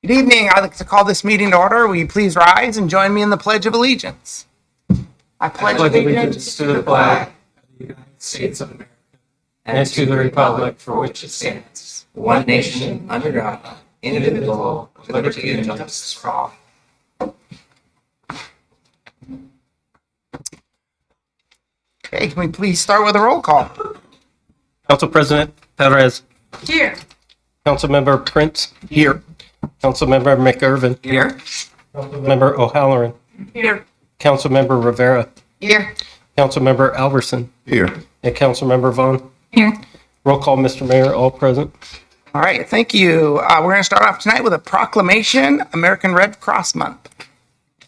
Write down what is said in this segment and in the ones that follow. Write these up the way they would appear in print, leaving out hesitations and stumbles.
Good evening. I'd like to call this meeting to order. Will you please rise and join me in the Pledge of Allegiance? I pledge allegiance to the flag of the United States of America and to the republic for which it stands, one nation, under God, indivisible, with liberty and justice for all. Okay, can we please start with a roll call? Council President Perez. Here. Councilmember Prince. Here. Councilmember McIrvin. Here. Councilmember O'Halloran. Here. Councilmember Rivera. Here. Councilmember Alverson. Here. And Councilmember Vaughn. Here. Roll call, Mr. Mayor, all present. All right, thank you. We're going to start off tonight with a proclamation, American Red Cross Month.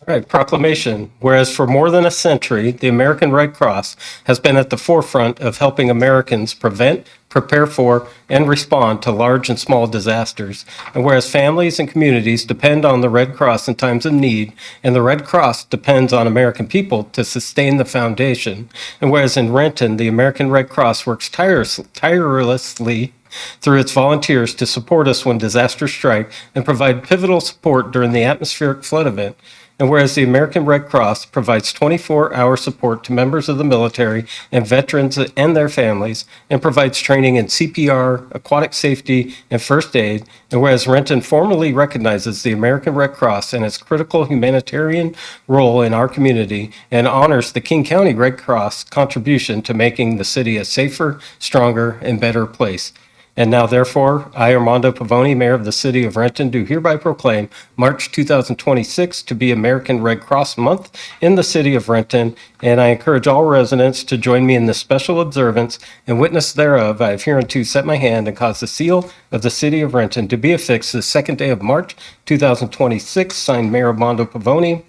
All right, proclamation. Whereas for more than a century, the American Red Cross has been at the forefront of helping Americans prevent, prepare for, and respond to large and small disasters. And whereas families and communities depend on the Red Cross in times of need, and the Red Cross depends on American people to sustain the foundation. And whereas in Renton, the American Red Cross works tirelessly through its volunteers to support us when disasters strike and provide pivotal support during the atmospheric flood event. And whereas the American Red Cross provides 24-hour support to members of the military and veterans and their families, and provides training in CPR, aquatic safety, and first aid, and whereas Renton formally recognizes the American Red Cross and its critical humanitarian role in our community, and honors the King County Red Cross contribution to making the city a safer, stronger, and better place. And now, therefore, I, Armando Pavoni, Mayor of the City of Renton, do hereby proclaim March 2026 to be American Red Cross Month in the City of Renton, and I encourage all residents to join me in this special observance. In witness thereof, I have hereunto set my hand and caused the seal of the City of Renton to be affixed the second day of March 2026, signed Mayor Armando Pavoni,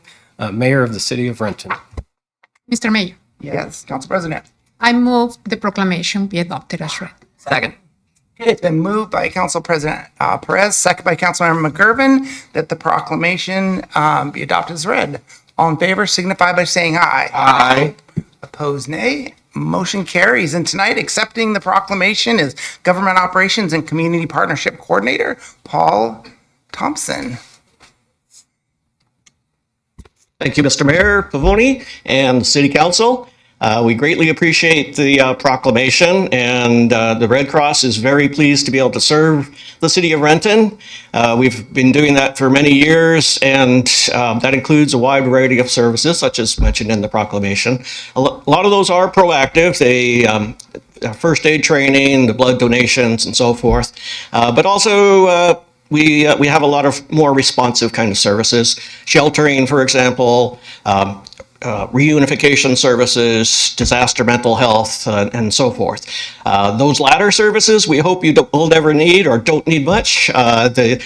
Mayor of the City of Renton. Mr. Mayor, Yes, Council President. I move the proclamation be adopted as read. Second. It's been moved by Council President Perez, second by Councilmember McIrvin, that the proclamation be adopted as read. All in favor signify by saying aye. Aye. Opposed, nay. Motion carries. And tonight, accepting the proclamation is Government Operations and Community Partnership Coordinator, Paul Thompson. Thank you, Mr. Mayor Pavoni and City Council. We greatly appreciate the proclamation, and the Red Cross is very pleased to be able to serve the City of Renton. We've been doing that for many years, and that includes a wide variety of services, such as mentioned in the proclamation. A lot of those are proactive. They first aid training, the blood donations, and so forth. But also, we have a lot of more responsive kind of services, sheltering, for example, reunification services, disaster mental health, and so forth. Those latter services, we hope you will never need or don't need much. The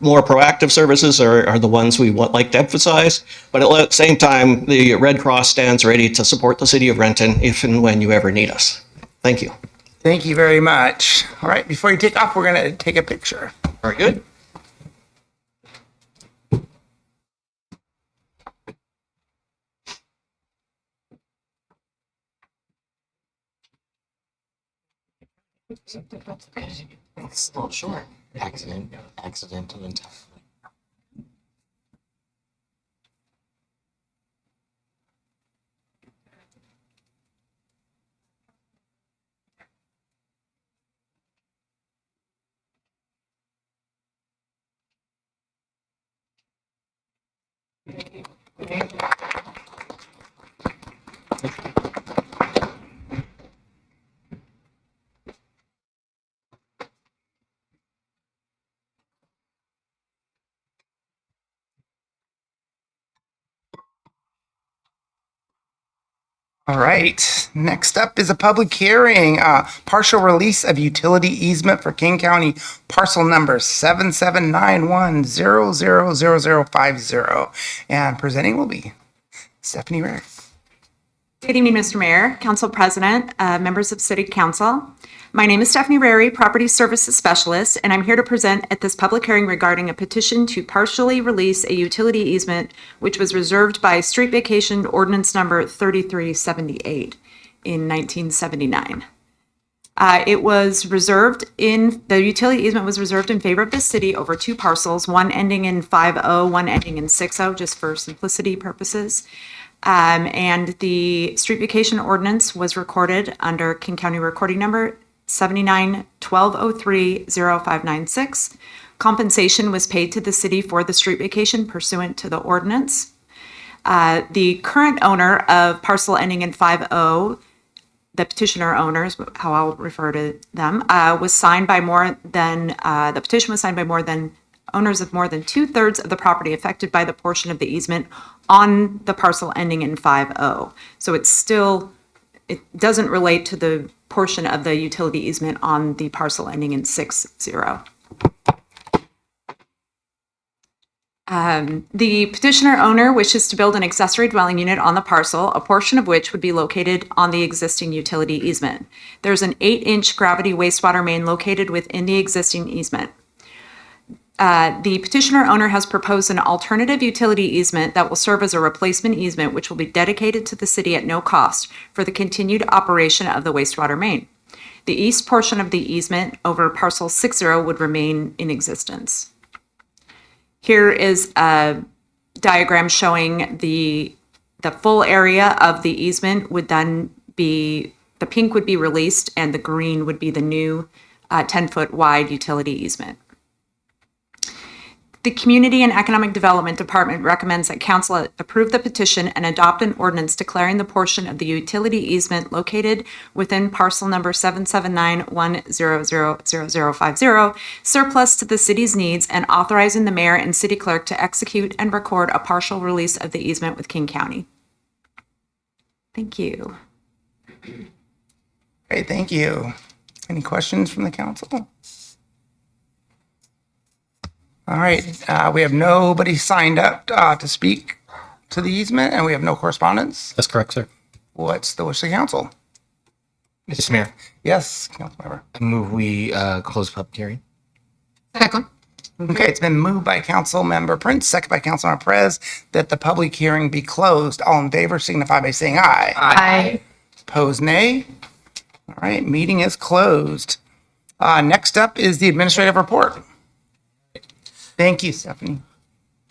more proactive services are the ones we like to emphasize. But at the same time, the Red Cross stands ready to support the City of Renton if and when you ever need us. Thank you. Thank you very much. All right, before you take off, we're going to take a picture. Very good. It's a little short. Accidental entirely. All right, next up is a public hearing, partial release of utility easement for King County parcel number 7791000050. And presenting will be Stephanie Rick. Good evening, Mr. Mayor, Council President, members of City Council. My name is Stephanie Rary, Property Services Specialist, and I'm here to present at this public hearing regarding a petition to partially release a utility easement which was reserved by Street Vacation Ordinance Number 3378 in 1979. The utility easement was reserved in favor of the city over two parcels, one ending in 50, one ending in 60, just for simplicity purposes. And the street vacation ordinance was recorded under King County Recording Number 79-1203-0596. Compensation was paid to the city for the street vacation pursuant to the ordinance. The current owner of parcel ending in 50, the petitioner owners, how I'll refer to them, the petition was signed by more than owners of more than 2/3 of the property affected by the portion of the easement on the parcel ending in 50. So it doesn't relate to the portion of the utility easement on the parcel ending in 60. The petitioner owner wishes to build an accessory dwelling unit on the parcel, a portion of which would be located on the existing utility easement. There's an 8-inch gravity wastewater main located within the existing easement. The petitioner owner has proposed an alternative utility easement that will serve as a replacement easement, which will be dedicated to the city at no cost for the continued operation of the wastewater main. The east portion of the easement over parcel 60 would remain in existence. Here is a diagram showing the full area of the easement would then be, the pink would be released and the green would be the new 10-foot wide utility easement. The Community and Economic Development Department recommends that council approve the petition and adopt an ordinance declaring the portion of the utility easement located within parcel number 779-1000050 surplus to the city's needs and authorizing the mayor and city clerk to execute and record a partial release of the easement with King County. Thank you. Great, thank you. Any questions from the council? All right, we have nobody signed up to speak to the easement, and we have no correspondence. That's correct, sir. What's the wish of the council? Mr. Mayor, Yes, Councilmember. I move we close public hearing. Second. Okay, it's been moved by Councilmember Prince, second by Councilmember Perez, that the public hearing be closed. All in favor signify by saying aye. Aye. Opposed, nay. All right, meeting is closed. Next up is the administrative report. Thank you, Stephanie.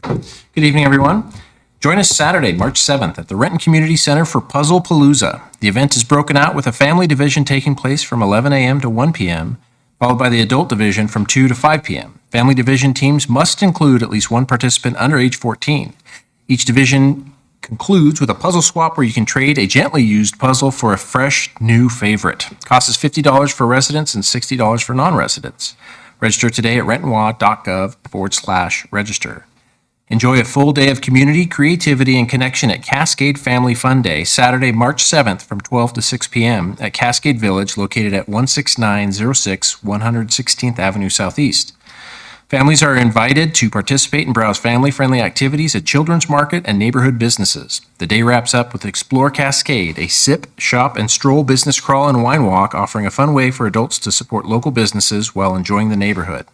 Good evening, everyone. Join us Saturday, March 7th at the Renton Community Center for Puzzle Palooza. The event is broken out with a family division taking place from 11 a.m. to 1 p.m., followed by the adult division from 2 to 5 p.m. Family division teams must include at least one participant under age 14. Each division concludes with a puzzle swap where you can trade a gently used puzzle for a fresh, new favorite. Cost is $50 for residents and $60 for non-residents. Register today at rentonwa.gov/register. Enjoy a full day of community, creativity, and connection at Cascade Family Fun Day, Saturday, March 7th from 12 to 6 p.m. at Cascade Village, located at 16906 116th Avenue Southeast. Families are invited to participate and browse family-friendly activities at children's market and neighborhood businesses. The day wraps up with Explore Cascade, a sip, shop, and stroll business crawl and wine walk offering a fun way for adults to support local businesses while enjoying the neighborhood.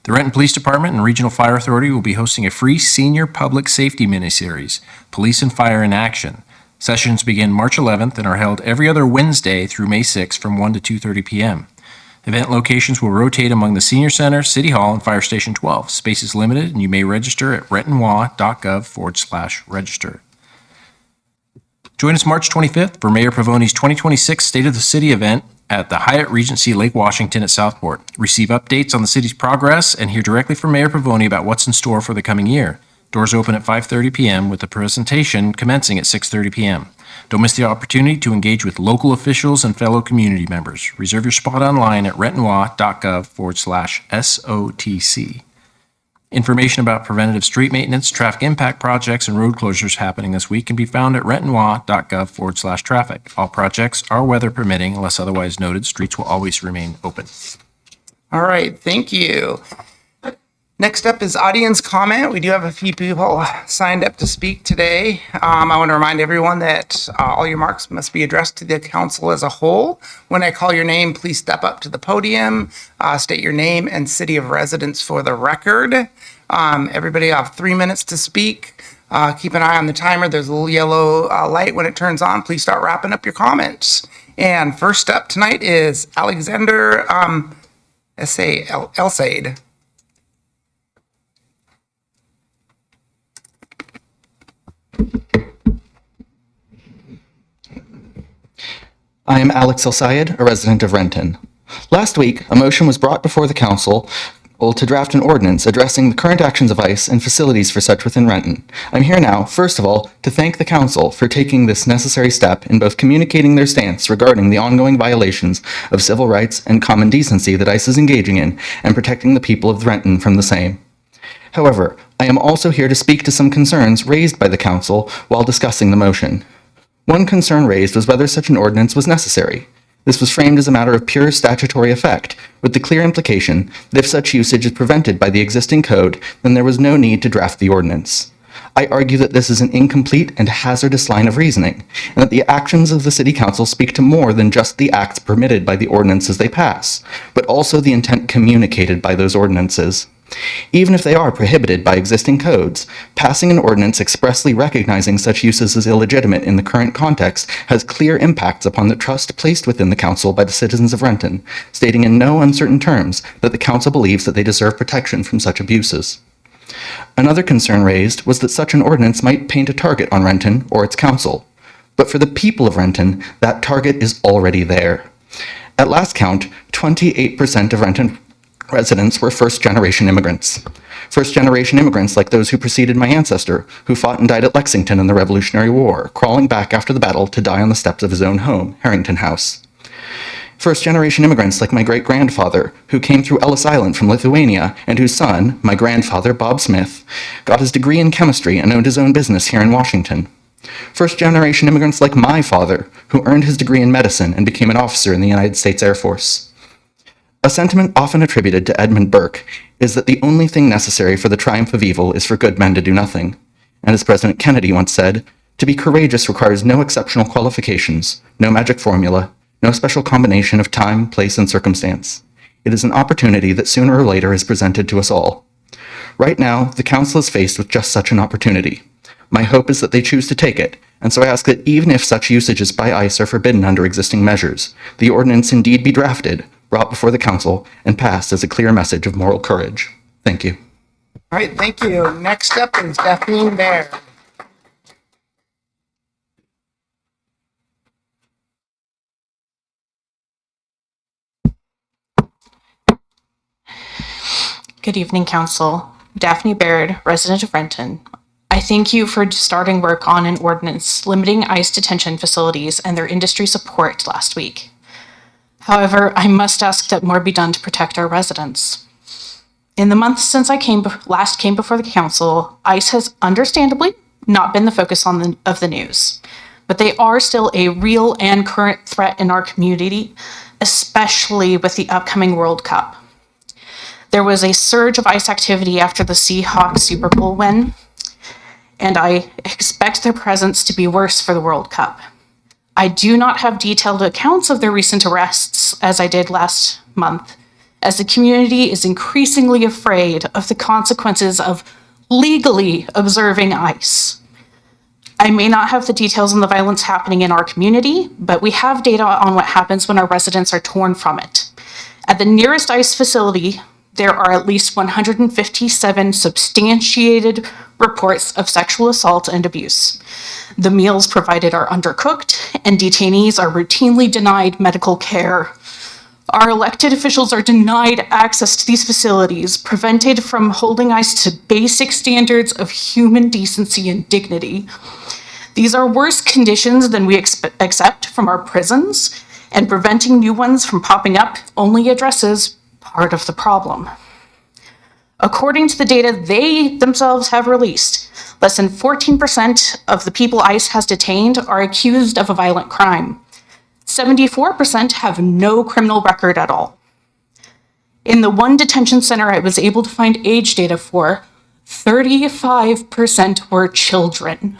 The Renton Police Department and Regional Fire Authority will be hosting a free senior public safety miniseries, Police and Fire in Action. Sessions begin March 11th and are held every other Wednesday through May 6th from 1 to 2:30 p.m. Event locations will rotate among the Senior Center, City Hall, and Fire Station 12. Space is limited, and you may register at rentonwa.gov/register. Join us March 25th for Mayor Pavoni's 2026 State of the City event at the Hyatt Regency Lake Washington at Southport. Receive updates on the city's progress and hear directly from Mayor Pavoni about what's in store for the coming year. Doors open at 5:30 p.m. with the presentation commencing at 6:30 p.m. Don't miss the opportunity to engage with local officials and fellow community members. Reserve your spot online at rentonwa.gov/SOTC. Information about preventative street maintenance, traffic impact projects, and road closures happening this week can be found at rentonwa.gov/traffic. All projects are weather permitting unless otherwise noted. Streets will always remain open. All right, thank you. Next up is audience comment. We do have a few people signed up to speak today. I want to remind everyone that all your remarks must be addressed to the council as a whole. When I call your name, please step up to the podium, state your name and city of residence for the record. Everybody have 3 minutes to speak. Keep an eye on the timer. There's a little yellow light when it turns on. Please start wrapping up your comments. And first up tonight is Alexander Elsaid. I am Alex El-Sayed, a resident of Renton. Last week, a motion was brought before the council to draft an ordinance addressing the current actions of ICE and facilities for such within Renton. I'm here now, first of all, to thank the council for taking this necessary step in both communicating their stance regarding the ongoing violations of civil rights and common decency that ICE is engaging in and protecting the people of Renton from the same. However, I am also here to speak to some concerns raised by the council while discussing the motion. One concern raised was whether such an ordinance was necessary. This was framed as a matter of pure statutory effect, with the clear implication that if such usage is prevented by the existing code, then there was no need to draft the ordinance. I argue that this is an incomplete and hazardous line of reasoning, and that the actions of the City Council speak to more than just the acts permitted by the ordinances they pass, but also the intent communicated by those ordinances. Even if they are prohibited by existing codes, passing an ordinance expressly recognizing such uses as illegitimate in the current context has clear impacts upon the trust placed within the council by the citizens of Renton, stating in no uncertain terms that the council believes that they deserve protection from such abuses. Another concern raised was that such an ordinance might paint a target on Renton or its council. But for the people of Renton, that target is already there. At last count, 28% of Renton residents were first-generation immigrants. First-generation immigrants like those who preceded my ancestor, who fought and died at Lexington in the Revolutionary War, crawling back after the battle to die on the steps of his own home, Harrington House. First-generation immigrants like my great-grandfather, who came through Ellis Island from Lithuania, and whose son, my grandfather, Bob Smith, got his degree in chemistry and owned his own business here in Washington. First-generation immigrants like my father, who earned his degree in medicine and became an officer in the United States Air Force. A sentiment often attributed to Edmund Burke is that the only thing necessary for the triumph of evil is for good men to do nothing. And as President Kennedy once said, to be courageous requires no exceptional qualifications, no magic formula, no special combination of time, place, and circumstance. It is an opportunity that sooner or later is presented to us all. Right now, the council is faced with just such an opportunity. My hope is that they choose to take it, and so I ask that even if such usages by ICE are forbidden under existing measures, the ordinance indeed be drafted, brought before the council, and passed as a clear message of moral courage. Thank you. All right, thank you. Next up is Daphne Baird. Good evening, Council. Daphne Baird, resident of Renton. I thank you for starting work on an ordinance limiting ICE detention facilities and their industry support last week. However, I must ask that more be done to protect our residents. In the months since I last came before the Council, ICE has understandably not been the focus of the news, but they are still a real and current threat in our community, especially with the upcoming World Cup. There was a surge of ICE activity after the Seahawks Super Bowl win, and I expect their presence to be worse for the World Cup. I do not have detailed accounts of their recent arrests, as I did last month, as the community is increasingly afraid of the consequences of legally observing ICE. I may not have the details on the violence happening in our community, but we have data on what happens when our residents are torn from it. At the nearest ICE facility, there are at least 157 substantiated reports of sexual assault and abuse. The meals provided are undercooked, and detainees are routinely denied medical care. Our elected officials are denied access to these facilities, prevented from holding ICE to basic standards of human decency and dignity. These are worse conditions than we accept from our prisons, and preventing new ones from popping up only addresses part of the problem. According to the data they themselves have released, less than 14% of the people ICE has detained are accused of a violent crime. 74% have no criminal record at all. In the one detention center I was able to find age data for, 35% were children.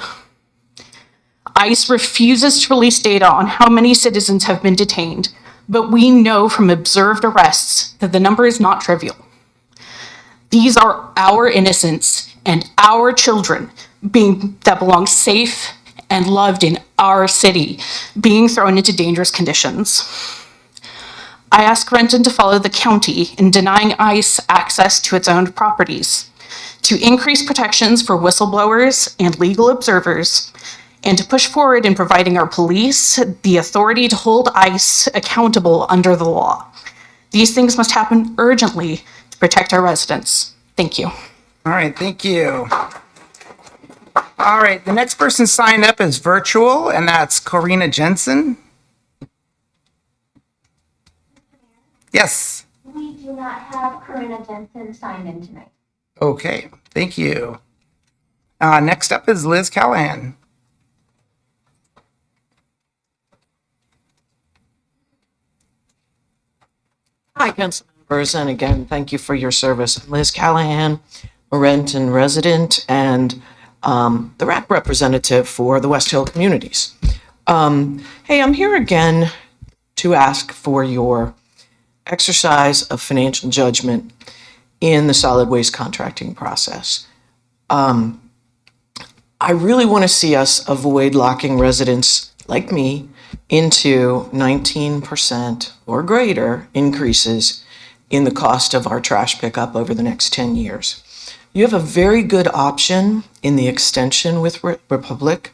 ICE refuses to release data on how many citizens have been detained, but we know from observed arrests that the number is not trivial. These are our innocents and our children that belong safe and loved in our city, being thrown into dangerous conditions. I ask Renton to follow the county in denying ICE access to its owned properties, to increase protections for whistleblowers and legal observers, and to push forward in providing our police the authority to hold ICE accountable under the law. These things must happen urgently to protect our residents. Thank you. All right, thank you. All right, the next person signed up is virtual, and that's Corina Jensen. Yes. We do not have Corinna Jensen signed in tonight. Okay, thank you. Next up is Liz Callahan. Hi, council members, and again, thank you for your service. I'm Liz Callahan, a Renton resident and the RAC representative for the West Hill communities. Hey, I'm here again to ask for your exercise of financial judgment in the solid waste contracting process. I really want to see us avoid locking residents like me into 19% or greater increases in the cost of our trash pickup over the next 10 years. You have a very good option in the extension with Republic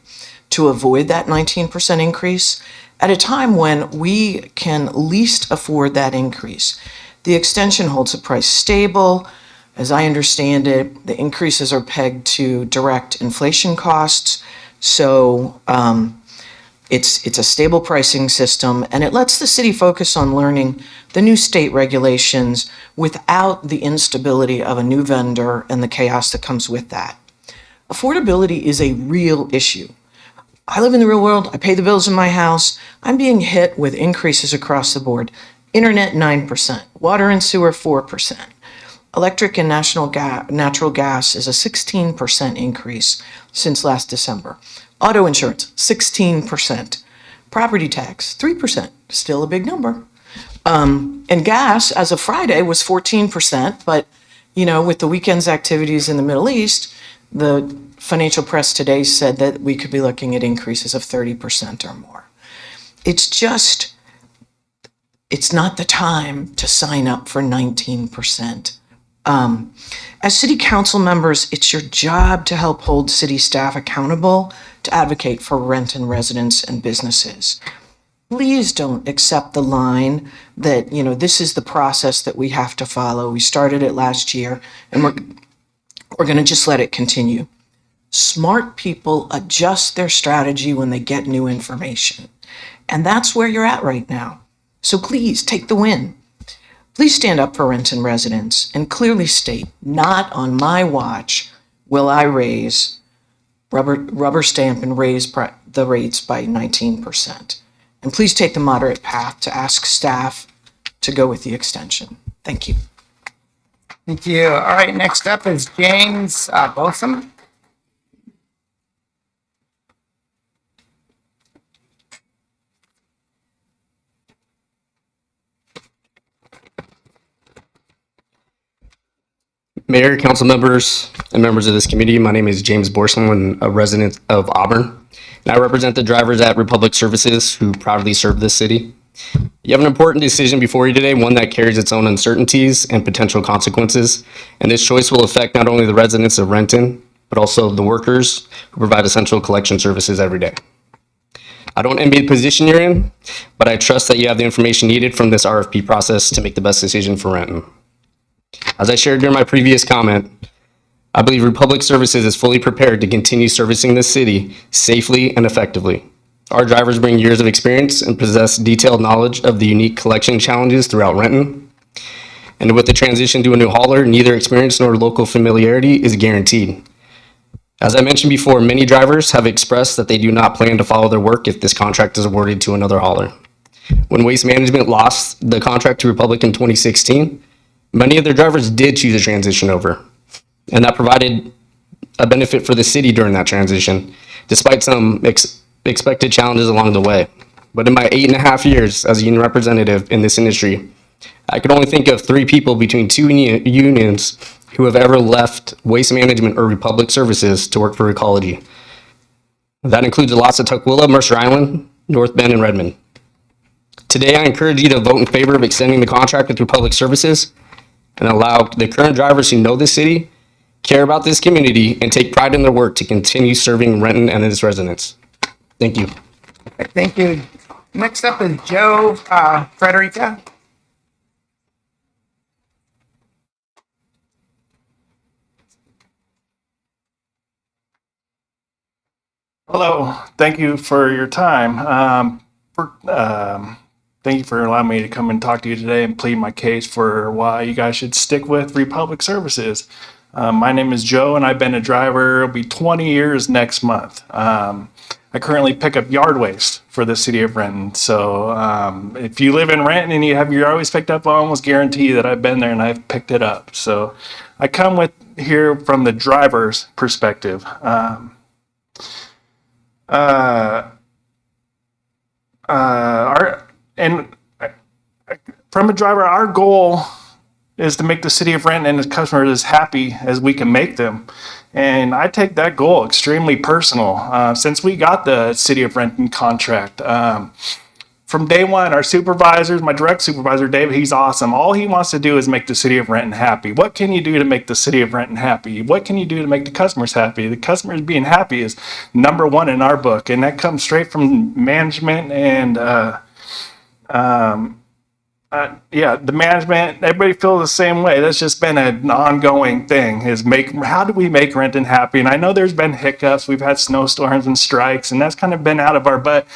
to avoid that 19% increase at a time when we can least afford that increase. The extension holds the price stable. As I understand it, the increases are pegged to direct inflation costs. So it's a stable pricing system, and it lets the city focus on learning the new state regulations without the instability of a new vendor and the chaos that comes with that. Affordability is a real issue. I live in the real world. I pay the bills in my house. I'm being hit with increases across the board. Internet, 9%. Water and sewer, 4%. Electric and natural gas is a 16% increase since last December. Auto insurance, 16%. Property tax, 3%. Still a big number. And gas, as of Friday, was 14%. But, with the weekend's activities in the Middle East, the financial press today said that we could be looking at increases of 30% or more. It's not the time to sign up for 19%. As city council members, it's your job to help hold city staff accountable to advocate for Renton residents and businesses. Please don't accept the line that, this is the process that we have to follow. We started it last year and we're going to just let it continue. Smart people adjust their strategy when they get new information. And that's where you're at right now. So please take the win. Please stand up for Renton residents and clearly state, not on my watch will I raise, rubber stamp and raise the rates by 19%. And please take the moderate path to ask staff to go with the extension. Thank you. Thank you. All right, next up is James Botham. Mayor, council members, and members of this committee, my name is James Borslin, a resident of Auburn, and I represent the drivers at Republic Services who proudly serve this city. You have an important decision before you today, one that carries its own uncertainties and potential consequences, and this choice will affect not only the residents of Renton, but also the workers who provide essential collection services every day. I don't envy the position you're in, but I trust that you have the information needed from this RFP process to make the best decision for Renton. As I shared during my previous comment, I believe Republic Services is fully prepared to continue servicing this city safely and effectively. Our drivers bring years of experience and possess detailed knowledge of the unique collection challenges throughout Renton. And with the transition to a new hauler, neither experience nor local familiarity is guaranteed. As I mentioned before, many drivers have expressed that they do not plan to follow their work if this contract is awarded to another hauler. When Waste Management lost the contract to Republic in 2016, Many of their drivers did choose to transition over, and that provided a benefit for the city during that transition, despite some expected challenges along the way. But in my 8.5 years as a union representative in this industry, I could only think of 3 people between 2 unions who have ever left Waste Management or Republic Services to work for Ecology. That includes the lots of Tukwila, Mercer Island, North Bend, and Redmond. Today, I encourage you to vote in favor of extending the contract with Republic Services and allow the current drivers who know this city, care about this community, and take pride in their work to continue serving Renton and its residents. Thank you. Thank you. Next up is Joe Frederica. Hello, thank you for your time. Thank you for allowing me to come and talk to you today and plead my case for why you guys should stick with Republic Services. My name is Joe, and I've been a driver. It'll be 20 years next month. I currently pick up yard waste for the city of Renton. So if you live in Renton and you have your yard waste picked up, I almost guarantee that I've been there and I've picked it up. So I come with here from the driver's perspective. From a driver, our goal is to make the city of Renton and its customers as happy as we can make them. And I take that goal extremely personal. Since we got the city of Renton contract, from day one, our supervisors, my direct supervisor, David, he's awesome. All he wants to do is make the city of Renton happy. What can you do to make the city of Renton happy? What can you do to make the customers happy? The customers being happy is number one in our book, and that comes straight from management and the management. Everybody feels the same way. That's just been an ongoing thing. How do we make Renton happy? And I know there's been hiccups. We've had snowstorms and strikes, and that's kind of been out of our butt.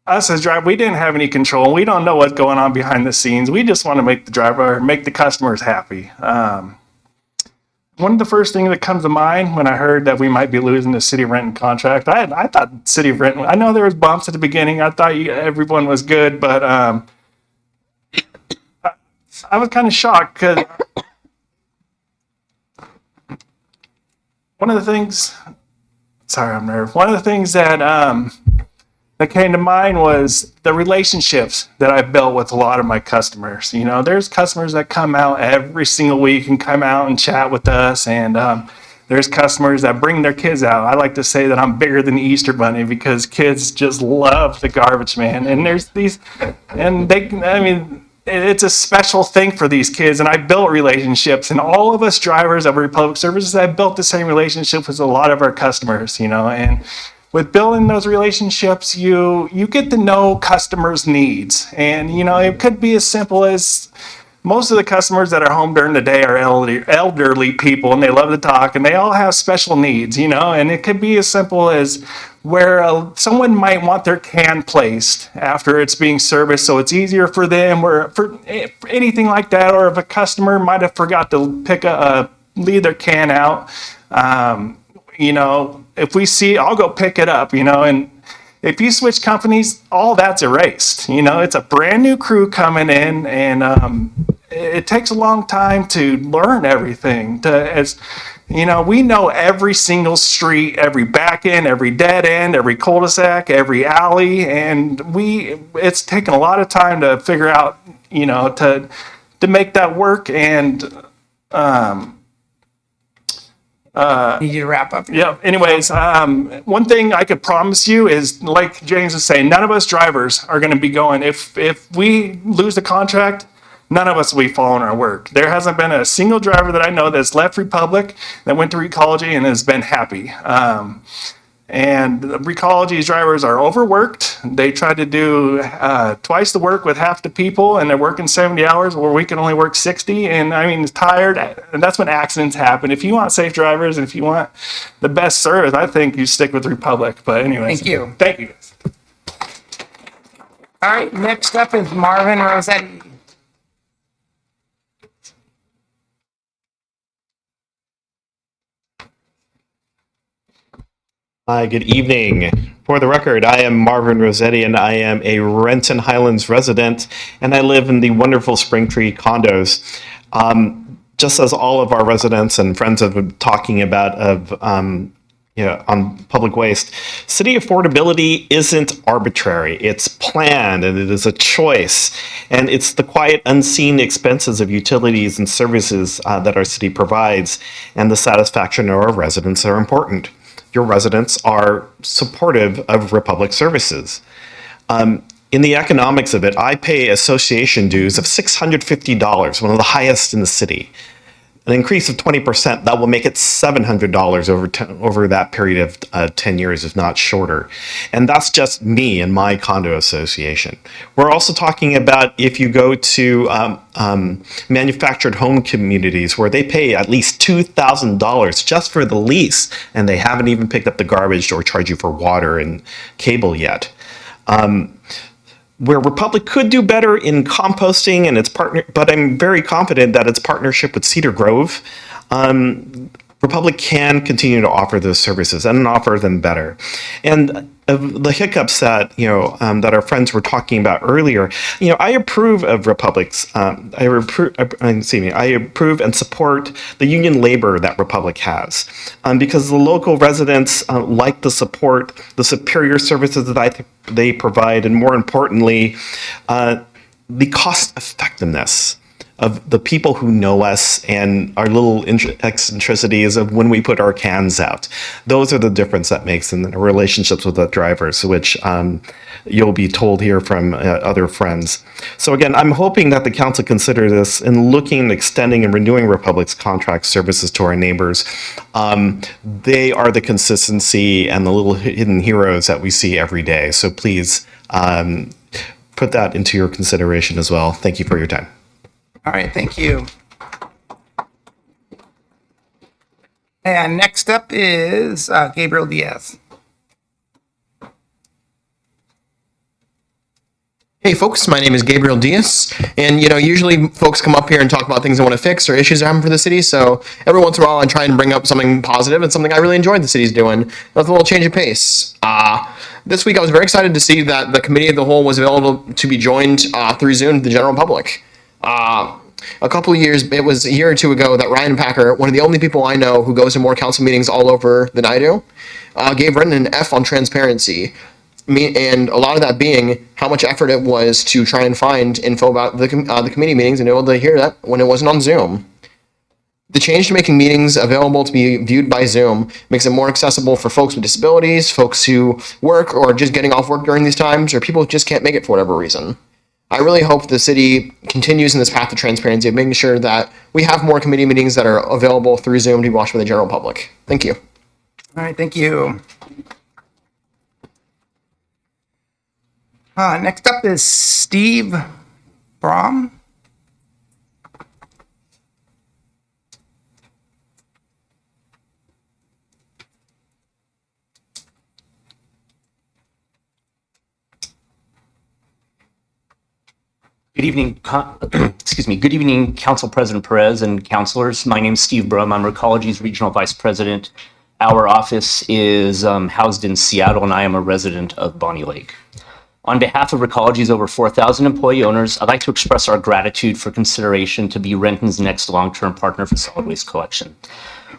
Us as driver, we didn't have any control. We don't know what's going on behind the scenes. We just want to make the customers happy. One of the first things that comes to mind when I heard that we might be losing the City of Renton contract, I thought City of Renton, I know there was bumps at the beginning. I thought everyone was good, but I was kind of shocked because one of the things that came to mind was the relationships that I've built with a lot of my customers. You know, there's customers that come out every single week and come out and chat with us, and there's customers that bring their kids out. I like to say that I'm bigger than the Easter Bunny because kids just love the garbage man. And there's these, and it's a special thing for these kids, and I built relationships, and all of us drivers of Republic Services, I built the same relationship with a lot of our customers, you know, and with building those relationships, you get to know customers' needs. And, you know, it could be as simple as most of the customers that are home during the day are elderly people, and they love to talk, and they all have special needs, you know, and it could be as simple as where someone might want their can placed after it's being serviced so it's easier for them, or for anything like that, or if a customer might have forgot to leave their can out, you know, if we see, I'll go pick it up, you know, and if you switch companies, all that's erased. You know, it's a brand new crew coming in, and it takes a long time to learn everything. You know, we know every single street, every back end, every dead end, every cul-de-sac, every alley, and it's taken a lot of time to figure out, you know, to make that work. And need you to wrap up. Yeah. Anyways, one thing I could promise you is, like James was saying, none of us drivers are going to be going. If we lose the contract, none of us will be following our work. There hasn't been a single driver that I know that's left Republic that went to Ecology and has been happy. And Ecology's drivers are overworked. They try to do twice the work with half the people, and they're working 70 hours where we can only work 60. And I mean, it's tired, and that's when accidents happen. If you want safe drivers and if you want the best service, I think you stick with Republic. But anyways, Thank you. Thank you. All right, next up is Marvin Rossetti. Hi, good evening. For the record, I am Marvin Rossetti, and I am a Renton Highlands resident, and I live in the wonderful Springtree condos. Just as all of our residents and friends have been talking about on public waste, city affordability isn't arbitrary. It's planned, and it is a choice. And it's the quiet, unseen expenses of utilities and services that our city provides, and the satisfaction of our residents are important. Your residents are supportive of Republic services. In the economics of it, I pay association dues of $650, one of the highest in the city. An increase of 20%, that will make it $700 over that period of 10 years, if not shorter. And that's just me and my condo association. We're also talking about if you go to manufactured home communities where they pay at least $2,000 just for the lease, and they haven't even picked up the garbage or charge you for water and cable yet. Where Republic could do better in composting and its partner, but I'm very confident that its partnership with Cedar Grove, Republic can continue to offer those services and offer them better. And the hiccups that that our friends were talking about earlier, I approve of Republic's. I approve and support the union labor that Republic has, because the local residents like the support, the superior services that they provide, and more importantly, the cost effectiveness of the people who know us and our little eccentricities of when we put our cans out. Those are the difference that makes in the relationships with the drivers, which you'll be told here from other friends. So again, I'm hoping that the council consider this in looking and extending and renewing Republic's contract services to our neighbors. They are the consistency and the little hidden heroes that we see every day. So please put that into your consideration as well. Thank you for your time. All right, thank you. And next up is Gabriel Diaz. Hey folks, my name is Gabriel Diaz, and usually folks come up here and talk about things they want to fix or issues they're having for the city, so every once in a while I try and bring up something positive and something I really enjoyed the city's doing. That's a little change of pace. This week I was very excited to see that the committee of the whole was available to be joined through Zoom to the general public. A couple of years, it was a year or two ago, that Ryan Packer, one of the only people I know who goes to more council meetings all over than I do, gave Renton an F on transparency. And a lot of that being how much effort it was to try and find info about the committee meetings and be able to hear that when it wasn't on Zoom. The change to making meetings available to be viewed by Zoom makes it more accessible for folks with disabilities, folks who work or just getting off work during these times, or people who just can't make it for whatever reason. I really hope the city continues in this path of transparency of making sure that we have more committee meetings that are available through Zoom to be watched by the general public. Thank you. All right, thank you. Next up is Steve Brom. Good evening, Good evening, Council President Perez and councilors. My name is Steve Brum. I'm Recology's Regional Vice President. Our office is housed in Seattle, and I am a resident of Bonnie Lake. On behalf of Recology's over 4,000 employee owners, I'd like to express our gratitude for consideration to be Renton's next long-term partner for solid waste collection.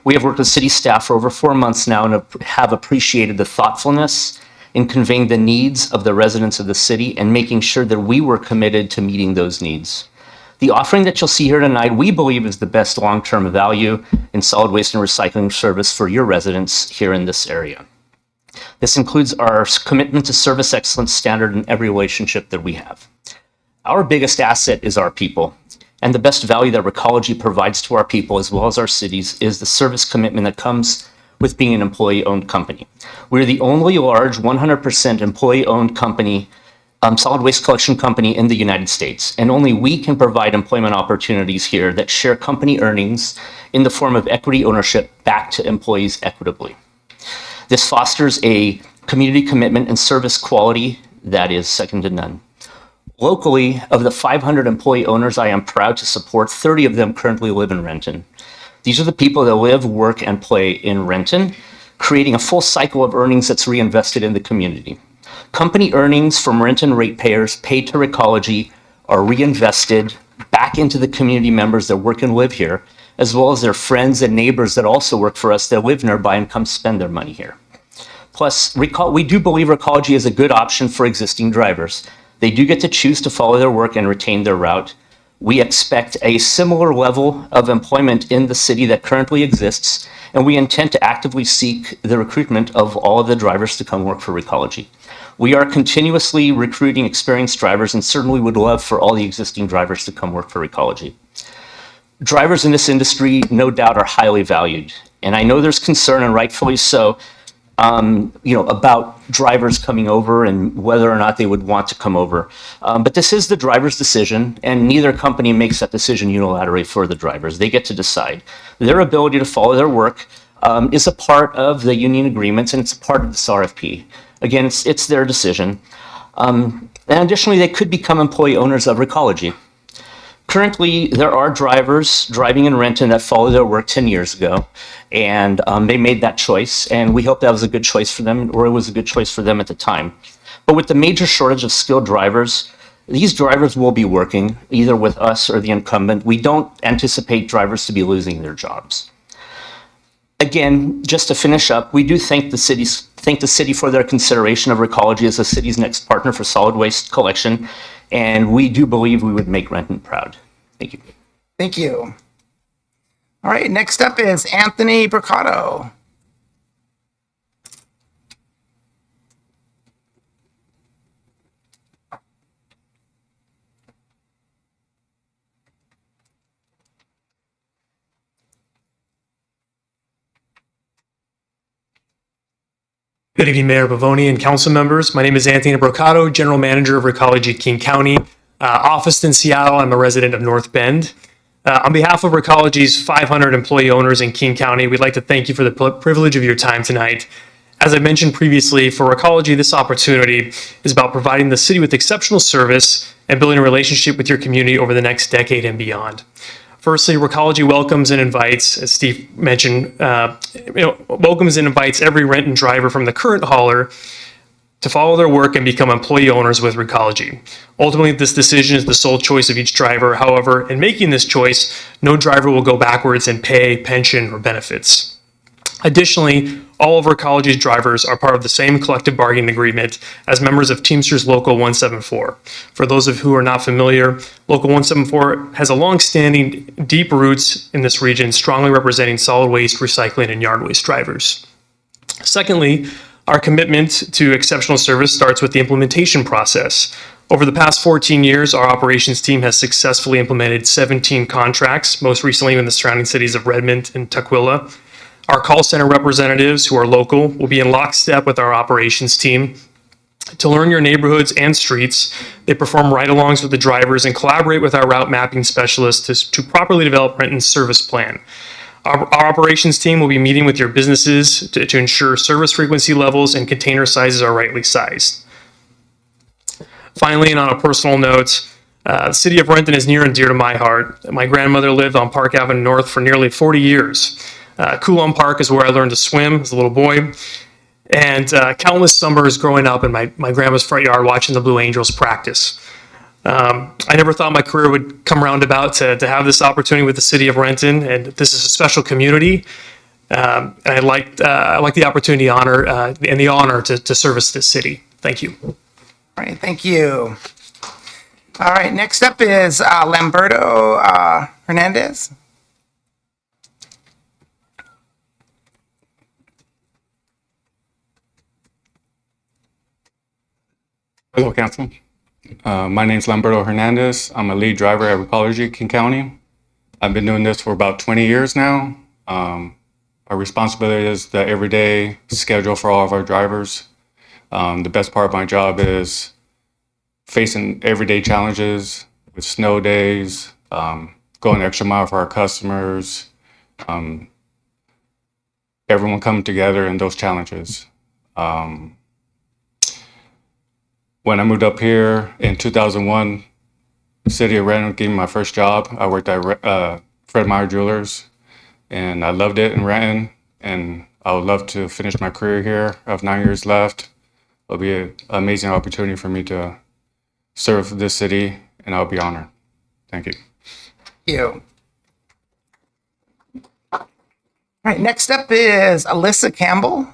We have worked with city staff for over 4 months now and have appreciated the thoughtfulness in conveying the needs of the residents of the city and making sure that we were committed to meeting those needs. The offering that you'll see here tonight, we believe, is the best long-term value in solid waste and recycling service for your residents here in this area. This includes our commitment to service excellence standard in every relationship that we have. Our biggest asset is our people, and the best value that Recology provides to our people as well as our cities is the service commitment that comes with being an employee-owned company. We're the only large 100% employee-owned company, solid waste collection company in the United States, and only we can provide employment opportunities here that share company earnings in the form of equity ownership back to employees equitably. This fosters a community commitment and service quality that is second to none. Locally, of the 500 employee owners I am proud to support, 30 of them currently live in Renton. These are the people that live, work, and play in Renton. creating a full cycle of earnings that's reinvested in the community. Company earnings from Renton ratepayers paid to Recology are reinvested back into the community members that work and live here, as well as their friends and neighbors that also work for us that live nearby and come spend their money here. Plus, we do believe Recology is a good option for existing drivers. They do get to choose to follow their work and retain their route. We expect a similar level of employment in the city that currently exists, and we intend to actively seek the recruitment of all of the drivers to come work for Recology. We are continuously recruiting experienced drivers and certainly would love for all the existing drivers to come work for Recology. Drivers in this industry, no doubt, are highly valued. And I know there's concern, and rightfully so, about drivers coming over and whether or not they would want to come over. But this is the driver's decision, and neither company makes that decision unilaterally for the drivers. They get to decide. Their ability to follow their work is a part of the union agreements, and it's a part of this RFP. Again, it's their decision. And additionally, they could become employee owners of Recology. Currently, there are drivers driving in Renton that followed their work 10 years ago, and they made that choice, and we hope that was a good choice for them, or it was a good choice for them at the time. But with the major shortage of skilled drivers, these drivers will be working either with us or the incumbent. We don't anticipate drivers to be losing their jobs. Again, just to finish up, we do thank the city for their consideration of Recology as the city's next partner for solid waste collection, and we do believe we would make Renton proud. Thank you. Thank you. All right, next up is Anthony Bricado. Good evening, Mayor Pavoni and council members. My name is Anthony Brocado, General Manager of Recology King County. Officed in Seattle, I'm a resident of North Bend. On behalf of Recology's 500 employee owners in King County, we'd like to thank you for the privilege of your time tonight. As I mentioned previously, for Recology, this opportunity is about providing the city with exceptional service and building a relationship with your community over the next decade and beyond. Firstly, Recology welcomes and invites, as Steve mentioned, welcomes and invites every Renton driver from the current hauler to follow their work and become employee owners with Recology. Ultimately, this decision is the sole choice of each driver. However, in making this choice, no driver will go backwards in pay, pension, or benefits. Additionally, all of Recology's drivers are part of the same collective bargaining agreement as members of Teamsters Local 174. For those of you who are not familiar, Local 174 has a long-standing, deep roots in this region, strongly representing solid waste, recycling, and yard waste drivers. Secondly, our commitment to exceptional service starts with the implementation process. Over the past 14 years, our operations team has successfully implemented 17 contracts, most recently in the surrounding cities of Redmond and Tukwila. Our call center representatives, who are local, will be in lockstep with our operations team to learn your neighborhoods and streets. They perform ride-alongs with the drivers and collaborate with our route mapping specialists to properly develop Renton's service plan. Our operations team will be meeting with your businesses to ensure service frequency levels and container sizes are rightly sized. Finally, and on a personal note, the city of Renton is near and dear to my heart. My grandmother lived on Park Avenue North for nearly 40 years. Coulomb Park is where I learned to swim as a little boy, and countless summers growing up in my grandma's front yard watching the Blue Angels practice. I never thought my career would come roundabout to have this opportunity with the city of Renton, and this is a special community. And I like the opportunity, and the honor to service this city. Thank you. All right, thank you. All right, next up is Lamberto Hernandez. Hello, Council. My name is Lamberto Hernandez. I'm a lead driver at Recology King County. I've been doing this for about 20 years now. Our responsibility is the everyday schedule for all of our drivers. The best part of my job is facing everyday challenges with snow days, going the extra mile for our customers, everyone coming together in those challenges. When I moved up here in 2001, the city of Renton gave me my first job. I worked at Fred Meyer Jewelers, and I loved it in Renton. And I would love to finish my career here. I have 9 years left. It'll be an amazing opportunity for me to serve this city, and I'll be honored. Thank you. Thank you. All right, next up is Alyssa Campbell.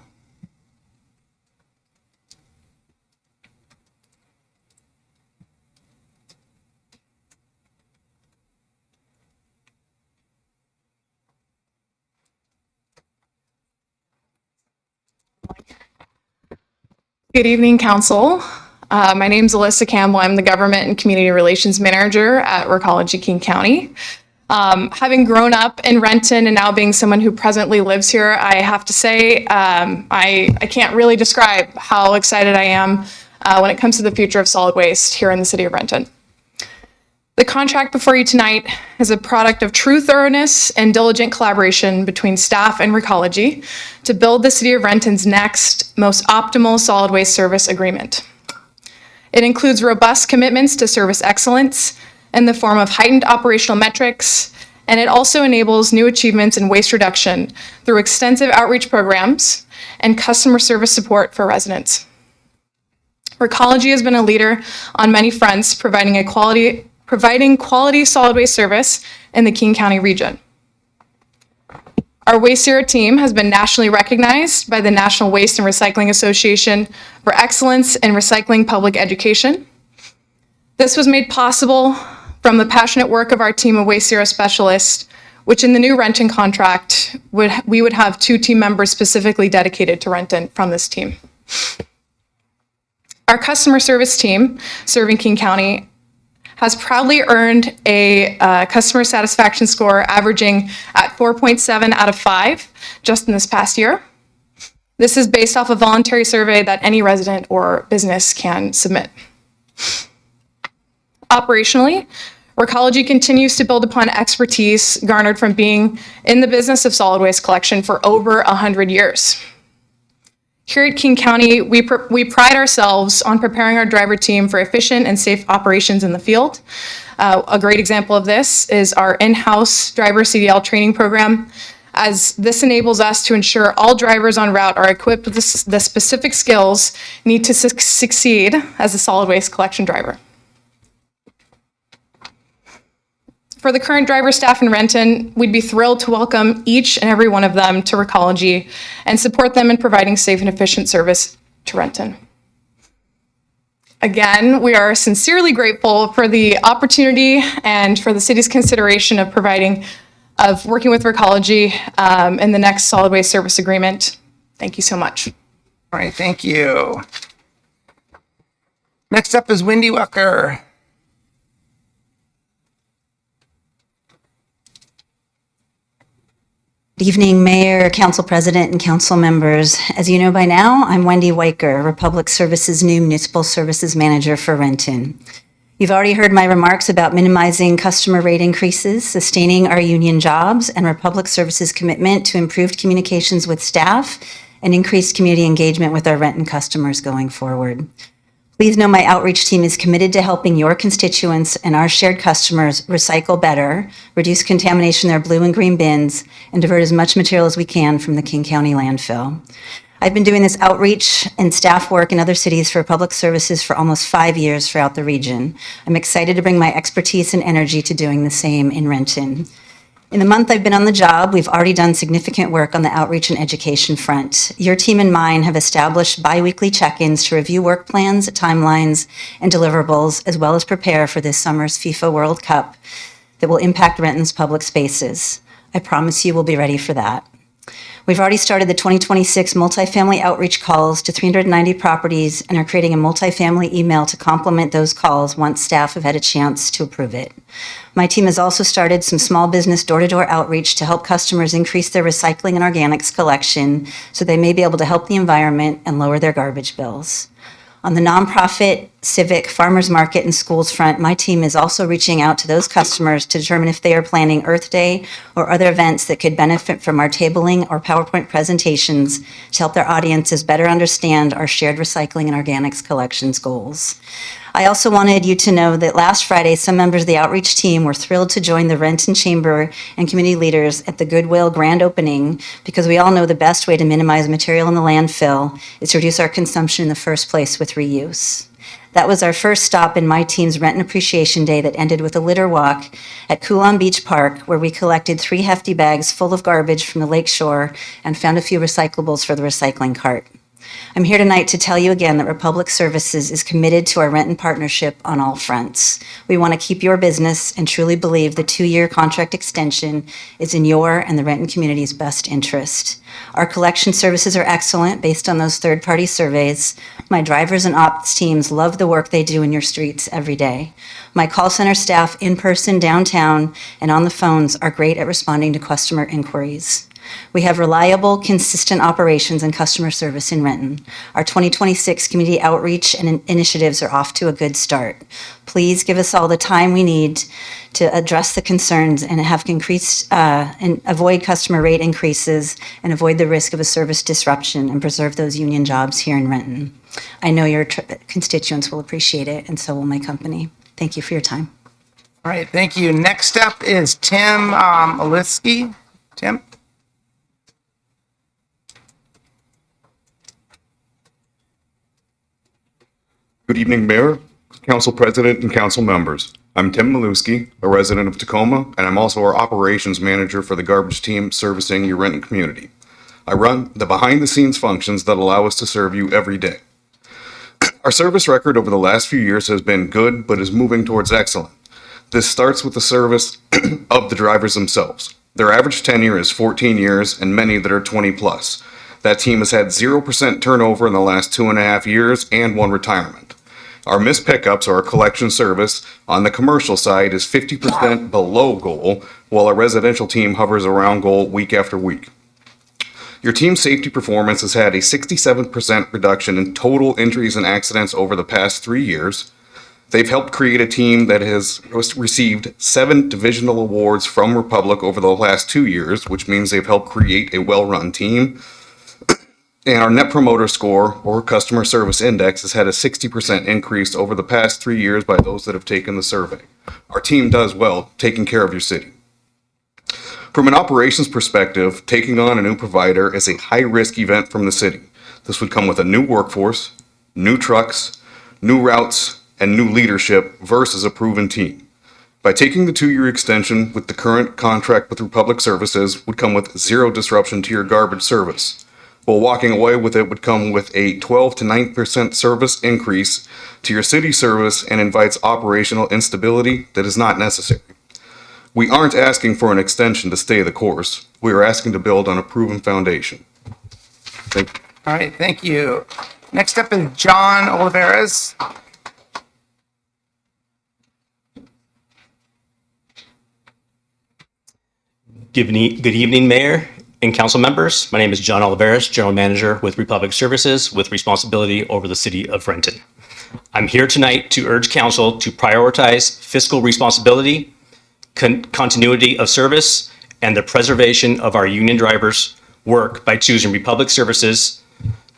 Good evening, Council. My name is Alyssa Campbell. I'm the Government and Community Relations Manager at Recology King County. Having grown up in Renton and now being someone who presently lives here, I have to say I can't really describe how excited I am when it comes to the future of solid waste here in the city of Renton. The contract before you tonight is a product of true thoroughness and diligent collaboration between staff and Recology to build the City of Renton's next most optimal solid waste service agreement. It includes robust commitments to service excellence in the form of heightened operational metrics, and it also enables new achievements in waste reduction through extensive outreach programs and customer service support for residents. Recology has been a leader on many fronts, providing quality solid waste service in the King County region. Our Waste Zero team has been nationally recognized by the National Waste and Recycling Association for excellence in recycling public education. This was made possible from the passionate work of our team of Waste Zero specialists, which in the new Renton contract, we would have 2 team members specifically dedicated to Renton from this team. Our customer service team serving King County has proudly earned a customer satisfaction score averaging at 4.7 out of 5 just in this past year. This is based off a voluntary survey that any resident or business can submit. Operationally, Recology continues to build upon expertise garnered from being in the business of solid waste collection for over 100 years. Here at King County, we pride ourselves on preparing our driver team for efficient and safe operations in the field. A great example of this is our in-house driver CDL training program, as this enables us to ensure all drivers on route are equipped with the specific skills needed to succeed as a solid waste collection driver. For the current driver staff in Renton, we'd be thrilled to welcome each and every one of them to Recology and support them in providing safe and efficient service to Renton. Again, we are sincerely grateful for the opportunity and for the city's consideration of working with Recology in the next solid waste service agreement. Thank you so much. All right, thank you. Next up is Wendy Wecker. Good evening, Mayor, Council President, and Council members. As you know by now, I'm Wendy Weicker, Republic Services' new Municipal Services Manager for Renton. You've already heard my remarks about minimizing customer rate increases, sustaining our union jobs, and Republic Services' commitment to improved communications with staff and increased community engagement with our Renton customers going forward. Please know my outreach team is committed to helping your constituents and our shared customers recycle better, reduce contamination in their blue and green bins, and divert as much material as we can from the King County landfill. I've been doing this outreach and staff work in other cities for public services for almost 5 years throughout the region. I'm excited to bring my expertise and energy to doing the same in Renton. In the month I've been on the job, we've already done significant work on the outreach and education front. Your team and mine have established biweekly check-ins to review work plans, timelines, and deliverables, as well as prepare for this summer's FIFA World Cup that will impact Renton's public spaces. I promise you we'll be ready for that. We've already started the 2026 multifamily outreach calls to 390 properties and are creating a multifamily email to complement those calls once staff have had a chance to approve it. My team has also started some small business door-to-door outreach to help customers increase their recycling and organics collection so they may be able to help the environment and lower their garbage bills. On the nonprofit, civic, farmers market, and schools front, my team is also reaching out to those customers to determine if they are planning Earth Day or other events that could benefit from our tabling or PowerPoint presentations to help their audiences better understand our shared recycling and organics collections goals. I also wanted you to know that last Friday, some members of the outreach team were thrilled to join the Renton Chamber and community leaders at the Goodwill grand opening because we all know the best way to minimize material in the landfill is to reduce our consumption in the first place with reuse. That was our first stop in my team's Renton Appreciation Day that ended with a litter walk at Coulon Beach Park, where we collected 3 hefty bags full of garbage from the lake shore and found a few recyclables for the recycling cart. I'm here tonight to tell you again that Republic Services is committed to our Renton partnership on all fronts. We want to keep your business and truly believe the 2-year contract extension is in your and the Renton community's best interest. Our collection services are excellent based on those third-party surveys. My drivers and ops teams love the work they do in your streets every day. My call center staff in person downtown and on the phones are great at responding to customer inquiries. We have reliable, consistent operations and customer service in Renton. Our 2026 community outreach and initiatives are off to a good start. Please give us all the time we need to address the concerns and have increased and avoid customer rate increases and avoid the risk of a service disruption and preserve those union jobs here in Renton. I know your constituents will appreciate it, and so will my company. Thank you for your time. All right, thank you. Next up is Tim Aliski. Tim? Good evening, Mayor, Council President, and Council members. I'm Tim Maluski, a resident of Tacoma, and I'm also our operations manager for the garbage team servicing your Renton community. I run the behind-the-scenes functions that allow us to serve you every day. Our service record over the last few years has been good, but is moving towards excellent. This starts with the service of the drivers themselves. Their average tenure is 14 years, and many that are 20 plus. That team has had 0% turnover in the last 2.5 years and 1 retirement. Our missed pickups, or our collection service, on the commercial side is 50% below goal, while our residential team hovers around goal week after week. Your team's safety performance has had a 67% reduction in total injuries and accidents over the past 3 years. They've helped create a team that has received 7 divisional awards from Republic over the last 2 years, which means they've helped create a well-run team. And our Net Promoter Score, or Customer Service Index, has had a 60% increase over the past 3 years by those that have taken the survey. Our team does well taking care of your city. From an operations perspective, taking on a new provider is a high-risk event from the city. This would come with a new workforce, new trucks, new routes, and new leadership versus a proven team. By taking the 2-year extension with the current contract with Republic Services would come with 0 disruption to your garbage service. While walking away with it would come with a 12 to 9% service increase to your city service and invites operational instability that is not necessary. We aren't asking for an extension to stay the course. We are asking to build on a proven foundation. Thank you. All right, thank you. Next up is John Oliveras. Good evening, Mayor and council members. My name is John Oliveras, General Manager with Republic Services with responsibility over the city of Renton. I'm here tonight to urge council to prioritize fiscal responsibility, continuity of service, and the preservation of our union drivers' work by choosing Republic Services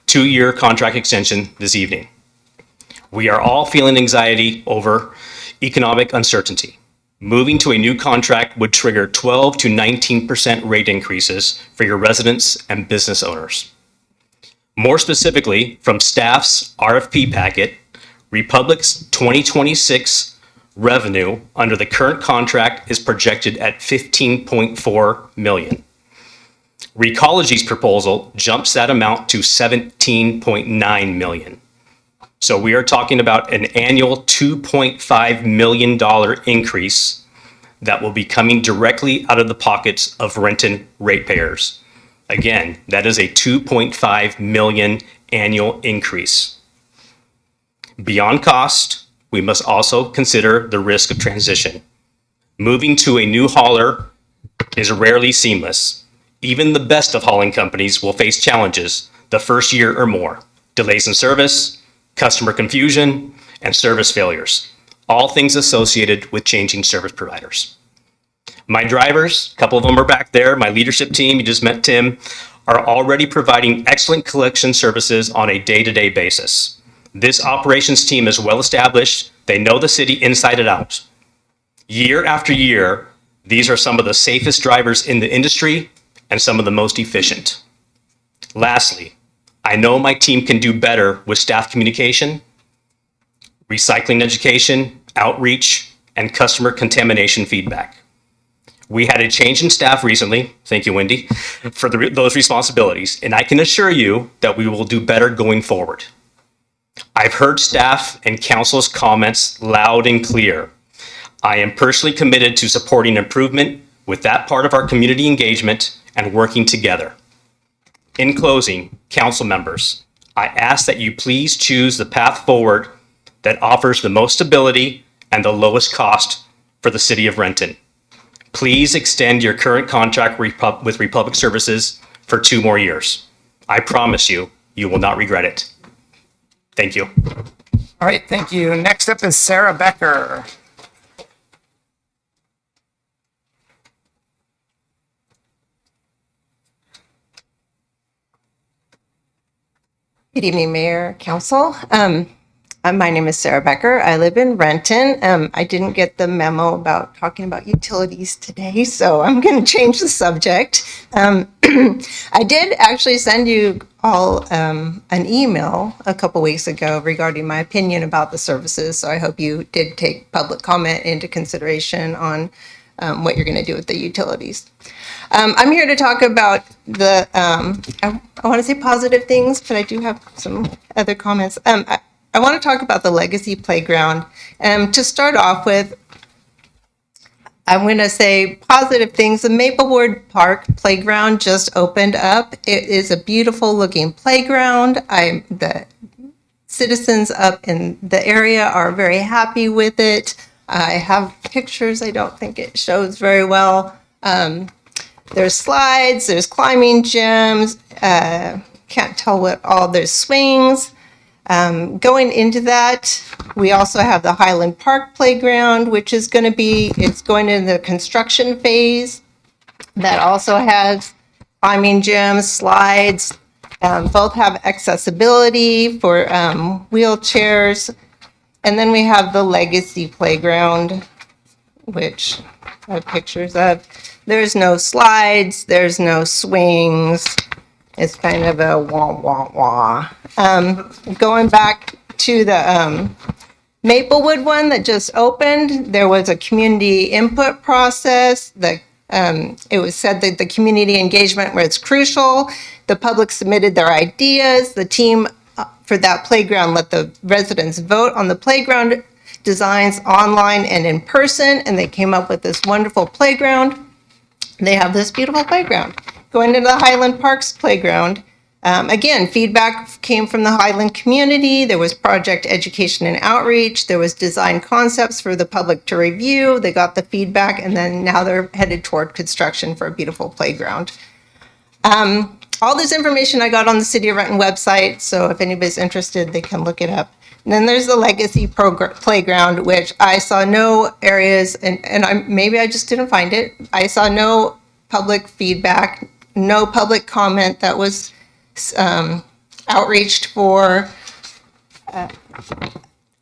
2-year contract extension this evening. We are all feeling anxiety over economic uncertainty. Moving to a new contract would trigger 12 to 19% rate increases for your residents and business owners. More specifically, from staff's RFP packet, Republic's 2026 revenue under the current contract is projected at $15.4 million. Recology's proposal jumps that amount to $17.9 million. So we are talking about an annual $2.5 million increase that will be coming directly out of the pockets of Renton ratepayers. Again, that is a $2.5 million annual increase. Beyond cost, we must also consider the risk of transition. Moving to a new hauler is rarely seamless. Even the best of hauling companies will face challenges the first year or more. Delays in service, customer confusion, and service failures, all things associated with changing service providers. My drivers, a couple of them are back there, my leadership team, you just met Tim, are already providing excellent collection services on a day-to-day basis. This operations team is well established. They know the city inside and out. Year after year, these are some of the safest drivers in the industry and some of the most efficient. Lastly, I know my team can do better with staff communication, recycling education, outreach, and customer contamination feedback. We had a change in staff recently, thank you, Wendy, for those responsibilities, and I can assure you that we will do better going forward. I've heard staff and council's comments loud and clear. I am personally committed to supporting improvement with that part of our community engagement and working together. In closing, council members, I ask that you please choose the path forward that offers the most stability and the lowest cost for the city of Renton. Please extend your current contract with Republic Services for 2 more years. I promise you, you will not regret it. Thank you. All right, thank you. Next up is Sarah Becker. Good evening, Mayor, Council. My name is Sarah Becker. I live in Renton. I didn't get the memo about talking about utilities today, so I'm going to change the subject. I did actually send you all an email a couple weeks ago regarding my opinion about the services, so I hope you did take public comment into consideration on what you're going to do with the utilities. I'm here to talk about the, I want to say positive things, but I do have some other comments. I want to talk about the Legacy Playground. To start off with, I'm going to say positive things. The Maplewood Park Playground just opened up. It is a beautiful looking playground. The citizens up in the area are very happy with it. I have pictures. I don't think it shows very well. There's slides, there's climbing gyms, can't tell what all, there's swings. Going into that, we also have the Highland Park Playground, which is going to be, it's going into the construction phase. That also has climbing gyms, slides, both have accessibility for wheelchairs. And then we have the Legacy Playground, which I have pictures of. There's no slides, there's no swings. It's kind of a wah, wah, wah. Going back to the Maplewood one that just opened, there was a community input process. It was said that the community engagement was crucial. The public submitted their ideas. The team for that playground let the residents vote on the playground designs online and in person, and they came up with this wonderful playground. They have this beautiful playground. Going into the Highland Parks Playground, again, feedback came from the Highland community. There was project education and outreach. There was design concepts for the public to review. They got the feedback, and then now they're headed toward construction for a beautiful playground. All this information I got on the City of Renton website, so if anybody's interested, they can look it up. And then there's the Legacy Playground, which I saw no areas, and maybe I just didn't find it. I saw no public feedback, no public comment that was outreached for.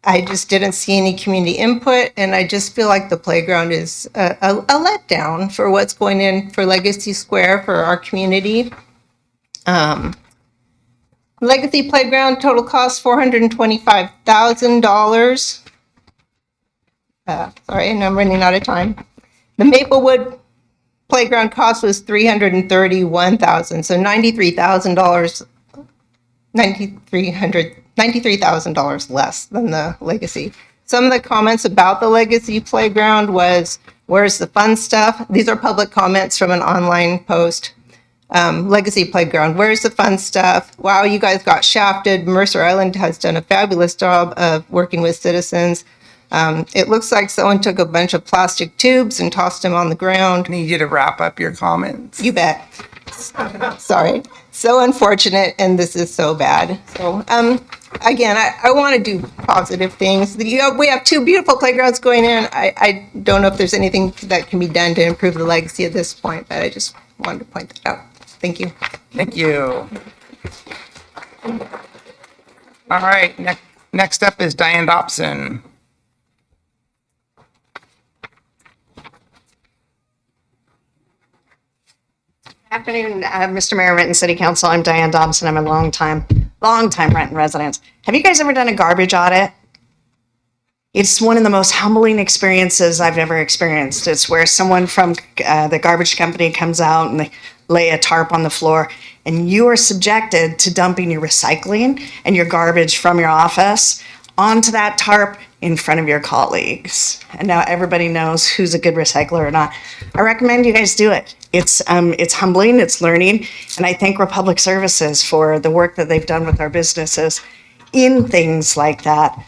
I just didn't see any community input, and I just feel like the playground is a letdown for what's going in for Legacy Square for our community. Legacy Playground total cost $425,000. Sorry, and I'm running out of time. The Maplewood Playground cost was $331,000, so $93,000, $93,000 less than the Legacy. Some of the comments about the Legacy Playground was, "Where's the fun stuff?" These are public comments from an online post. Legacy Playground, where's the fun stuff? Wow, you guys got shafted. Mercer Island has done a fabulous job of working with citizens. It looks like someone took a bunch of plastic tubes and tossed them on the ground. I need you to wrap up your comments. You bet. Sorry. So unfortunate, and this is so bad. So, again, I want to do positive things. We have 2 beautiful playgrounds going in. I don't know if there's anything that can be done to improve the Legacy at this point, but I just wanted to point that out. Thank you. Thank you. All right, Next up is Diane Dobson. Afternoon, Mr. Mayor, Renton City Council. I'm Diane Dobson. I'm a longtime Renton resident. Have you guys ever done a garbage audit? It's one of the most humbling experiences I've ever experienced. It's where someone from the garbage company comes out and they lay a tarp on the floor, and you are subjected to dumping your recycling and your garbage from your office onto that tarp in front of your colleagues. And now everybody knows who's a good recycler or not. I recommend you guys do it. It's humbling, it's learning, and I thank Republic Services for the work that they've done with our businesses in things like that.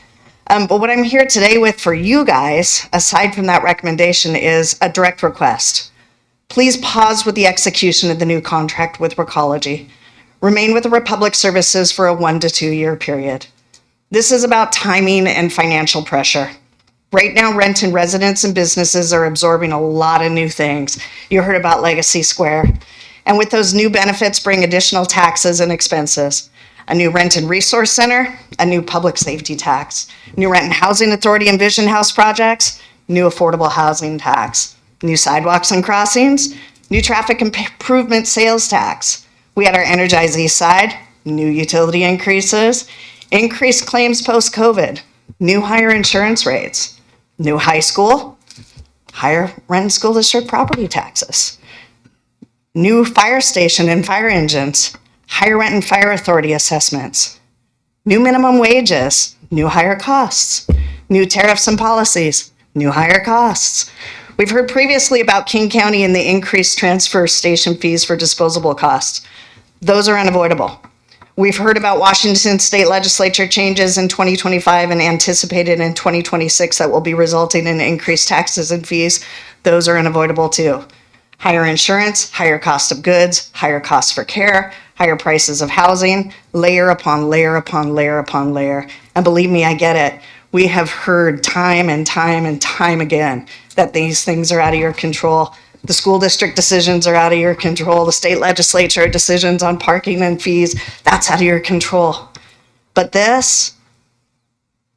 But what I'm here today with for you guys, aside from that recommendation, is a direct request. Please pause with the execution of the new contract with Recology. Remain with the Republic Services for a 1 to 2 year period. This is about timing and financial pressure. Right now, Renton residents and businesses are absorbing a lot of new things. You heard about Legacy Square. And with those new benefits bring additional taxes and expenses. A new Renton Resource Center, a new public safety tax, new Renton Housing Authority and Vision House projects, new affordable housing tax, new sidewalks and crossings, new traffic improvement sales tax. We had our Energize East Side, new utility increases, increased claims post-COVID, new higher insurance rates, new high school, higher Renton School District property taxes, new fire station and fire engines, higher Renton Fire Authority assessments, new minimum wages, new higher costs, new tariffs and policies, new higher costs. We've heard previously about King County and the increased transfer station fees for disposable costs. Those are unavoidable. We've heard about Washington State Legislature changes in 2025 and anticipated in 2026 that will be resulting in increased taxes and fees. Those are unavoidable too. Higher insurance, higher cost of goods, higher costs for care, higher prices of housing, layer upon layer upon layer upon layer. And believe me, I get it. We have heard time and time and time again that these things are out of your control. The school district decisions are out of your control. The state legislature decisions on parking and fees, that's out of your control. But this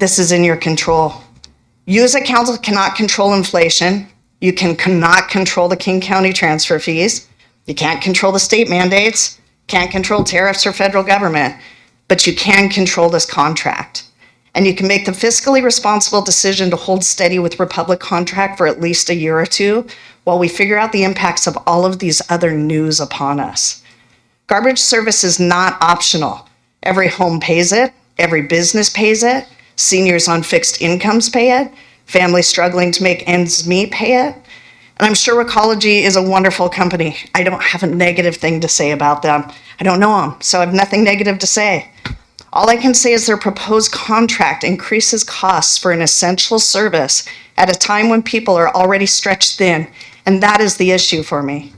is in your control. You as a council cannot control inflation. You cannot control the King County transfer fees. You can't control the state mandates. Can't control tariffs or federal government. But you can control this contract. And you can make the fiscally responsible decision to hold steady with Republic contract for at least a year or two while we figure out the impacts of all of these other news upon us. Garbage service is not optional. Every home pays it. Every business pays it. Seniors on fixed incomes pay it. Families struggling to make ends meet pay it. And I'm sure Recology is a wonderful company. I don't have a negative thing to say about them. I don't know them, so I have nothing negative to say. All I can say is their proposed contract increases costs for an essential service at a time when people are already stretched thin, and that is the issue for me.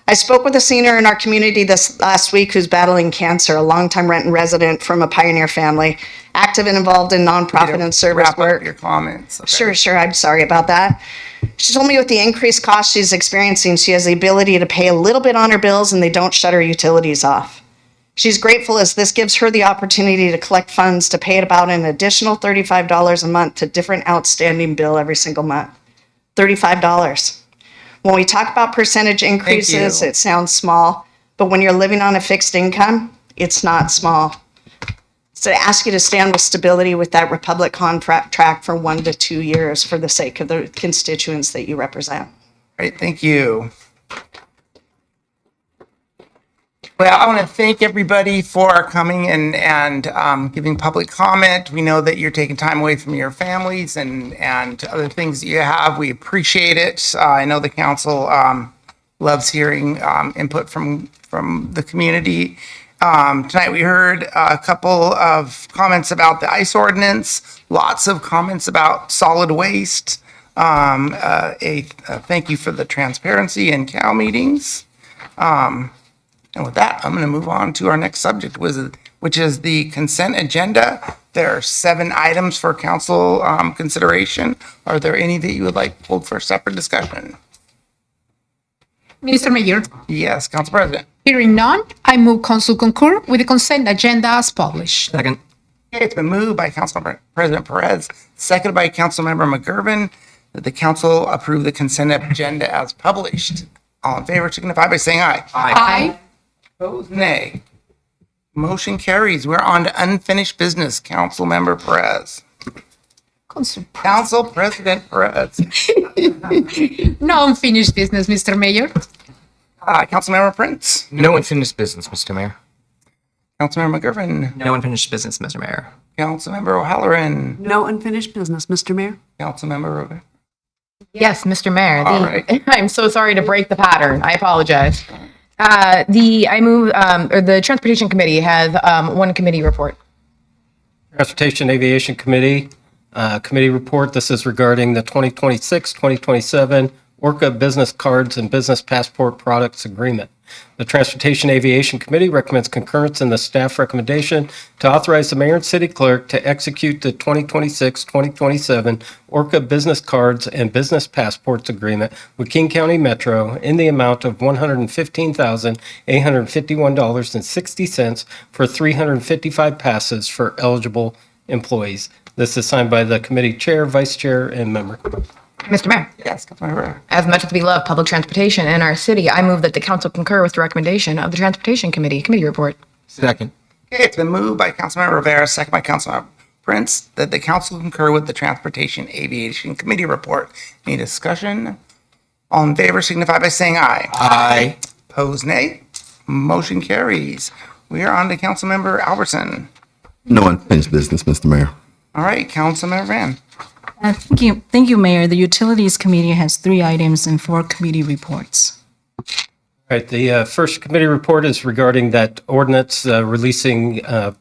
I spoke with a senior in our community this last week who's battling cancer, a longtime Renton resident from a pioneer family, active and involved in nonprofit and service work. Your comments. Okay. Sure. I'm sorry about that. She told me with the increased costs she's experiencing, she has the ability to pay a little bit on her bills and they don't shut her utilities off. She's grateful as this gives her the opportunity to collect funds to pay about an additional $35 a month to different outstanding bill every single month. $35. When we talk about percentage increases, it sounds small, but when you're living on a fixed income, it's not small. So I ask you to stand with stability with that Republic contract for 1 to 2 years for the sake of the constituents that you represent. Great, thank you. Well, I want to thank everybody for coming and giving public comment. We know that you're taking time away from your families and other things that you have. We appreciate it. I know the council loves hearing input from the community. Tonight we heard a couple of comments about the ICE ordinance, lots of comments about solid waste. Thank you for the transparency in CAL meetings. And with that, I'm going to move on to our next subject, which is the consent agenda. There are 7 items for council consideration. Are there any that you would like pulled for separate discussion? Mr. Mayor, Yes, Council President. hearing none, I move council concur with the consent agenda as published. Second. Okay, it's been moved by Councilmember President Perez, seconded by Councilmember McGurven, that the council approve the consent agenda as published. All in favor signify by saying aye. Aye. Opposed, nay. Motion carries. We're on to unfinished business. Councilmember Perez. Council President Perez. No unfinished business, Mr. Mayor. Councilmember Prince. No unfinished business, Mr. Mayor. Councilmember McGurven. No unfinished business, Mr. Mayor. Councilmember O'Halloran. No unfinished business, Mr. Mayor. Councilmember Rivera. Yes, Mr. Mayor. All right. I'm so sorry to break the pattern. I apologize. The Transportation Committee has one committee report. Transportation Aviation Committee, committee report. This is regarding the 2026-2027 Orca Business Cards and Business Passport Products Agreement. The Transportation Aviation Committee recommends concurrence in the staff recommendation to authorize the mayor and city clerk to execute the 2026-2027 Orca Business Cards and Business Passports Agreement with King County Metro in the amount of $115,851.60 for 355 passes for eligible employees. This is signed by the committee chair, vice chair, and member. Mr. Mayor. Yes, Councilmember. As much as we love public transportation in our city, I move that the council concur with the recommendation of the Transportation Committee report. Second. Okay, it's been moved by Councilmember Rivera, second by Councilmember Prince, that the council concur with the Transportation Aviation Committee report. Any discussion? All in favor signify by saying aye. Aye. Opposed, nay. Motion carries. We are on to Councilmember Albertson. No unfinished business, Mr. Mayor. All right, Councilmember Van. Thank you, Mayor. The Utilities Committee has 3 items and 4 committee reports. All right, the first committee report is regarding that ordinance releasing a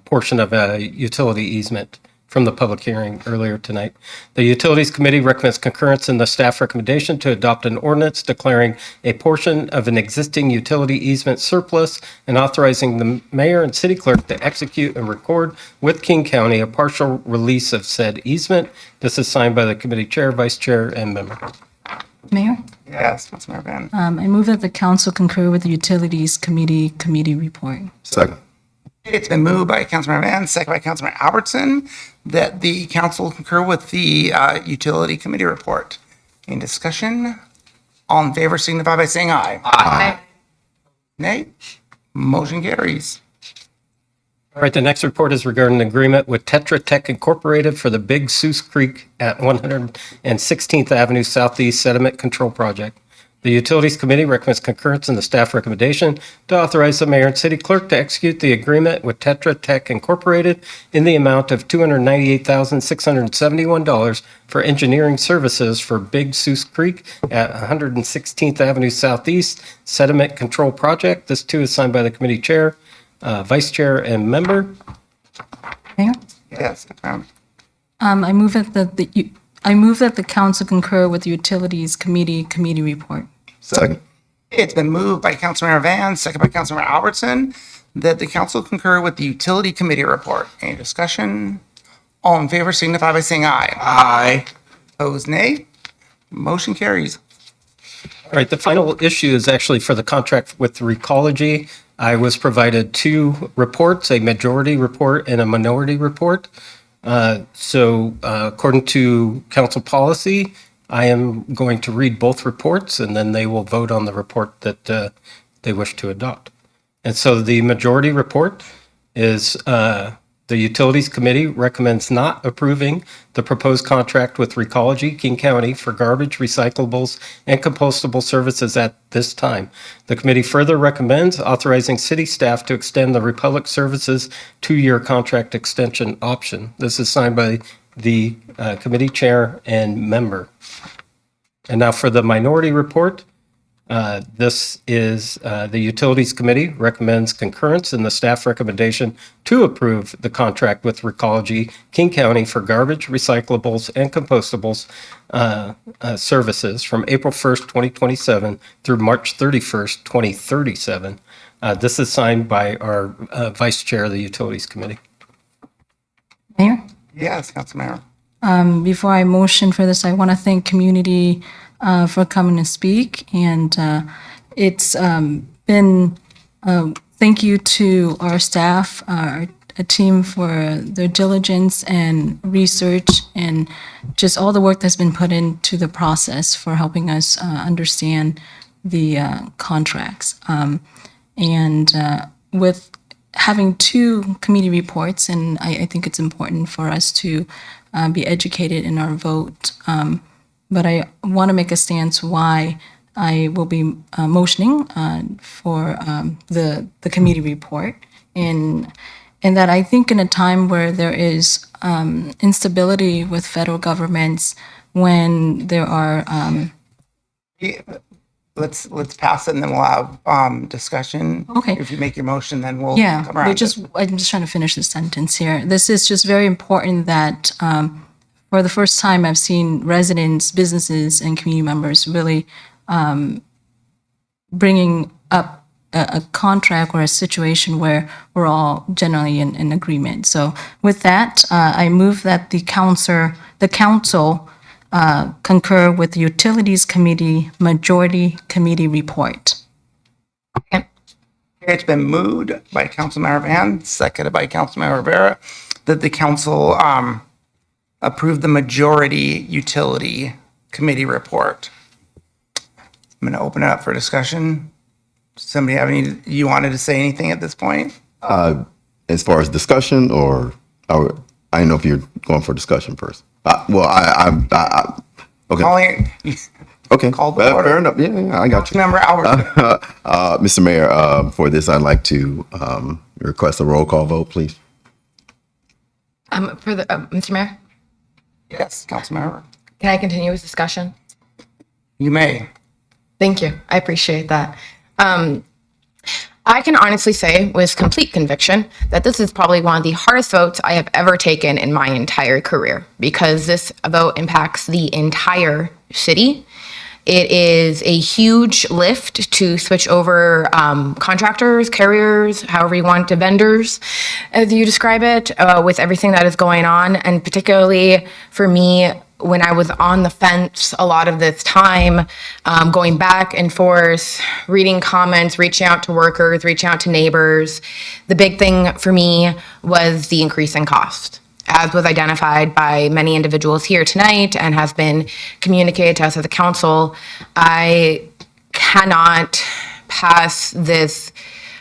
portion of a utility easement from the public hearing earlier tonight. The Utilities Committee recommends concurrence in the staff recommendation to adopt an ordinance declaring a portion of an existing utility easement surplus and authorizing the mayor and city clerk to execute and record with King County a partial release of said easement. This is signed by the committee chair, vice chair, and member. Mayor, Yes, Councilmember Van. I move that the council concur with the Utilities Committee report. Second. It's been moved by Councilmember Van, second by Councilmember Albertson, that the council concur with the Utility Committee report. Any discussion? All in favor signify by saying aye. Aye. Nay? Motion carries. All right, the next report is regarding an agreement with Tetra Tech Incorporated for the Big Sioux Creek at 116th Avenue Southeast Sediment Control Project. The Utilities Committee recommends concurrence in the staff recommendation to authorize the mayor and city clerk to execute the agreement with Tetra Tech Incorporated in the amount of $298,671 for engineering services for Big Sioux Creek at 116th Avenue Southeast Sediment Control Project. This too is signed by the committee chair, vice chair, and member. Mayor, Yes, I move that the council concur with the Utilities Committee report. Second. It's been moved by Councilmember Van, second by Councilmember Albertson, that the council concur with the Utility Committee report. Any discussion? All in favor signify by saying aye. Aye. Opposed, nay. Motion carries. All right, the final issue is actually for the contract with Recology. I was provided 2 reports, a majority report and a minority report. According to council policy, I am going to read both reports and then they will vote on the report that they wish to adopt. And so the majority report is the Utilities Committee recommends not approving the proposed contract with Recology King County for garbage, recyclables, and compostable services at this time. The committee further recommends authorizing city staff to extend the Republic Services 2-year contract extension option. This is signed by the committee chair and member. And now for the minority report. This is the Utilities Committee recommends concurrence in the staff recommendation to approve the contract with Recology King County for garbage, recyclables, and compostables services from April 1st, 2027 through March 31st, 2037. This is signed by our Vice Chair of the Utilities Committee. Mayor? Yes, Councilmember. Before I motion for this, I want to thank community for coming to speak. And it's been, thank you to our staff, our team for their diligence and research and just all the work that's been put into the process for helping us understand the contracts. With having two committee reports, and I think it's important for us to be educated in our vote. But I want to make a stance why I will be motioning for the committee report. And that I think in a time where there is instability with federal governments, when there are Let's pass it and then we'll have discussion. Okay. If you make your motion, then we'll Yeah, come but around. I'm just trying to finish this sentence here. This is just very important that for the first time, I've seen residents, businesses, and community members really bringing up a contract or a situation where we're all generally in agreement. So with that, I move that the council concur with the Utilities Committee Majority Committee report. It's been moved by Councilmember Van, seconded by Councilmember Rivera, that the council approve the majority utility committee report. I'm going to open it up for discussion. Somebody have any, you wanted to say anything at this point? As far as discussion, or I don't know if you're going for discussion first. Okay. Calling, Okay. call the order. Fair enough. Yeah, I got you. Councilmember Albertson. Mr. Mayor, for this, I'd like to request a roll call vote, please. For the Mr. Mayor, Yes, Councilmember. can I continue with discussion? You may. Thank you. I appreciate that. I can honestly say with complete conviction that this is probably one of the hardest votes I have ever taken in my entire career, because this vote impacts the entire city. It is a huge lift to switch over contractors, carriers, however you want to, vendors, as you describe it, with everything that is going on. And particularly for me, when I was on the fence a lot of this time, going back and forth, reading comments, reaching out to workers, reaching out to neighbors, the big thing for me was the increase in cost, as was identified by many individuals here tonight and has been communicated to us as a council. I cannot pass this.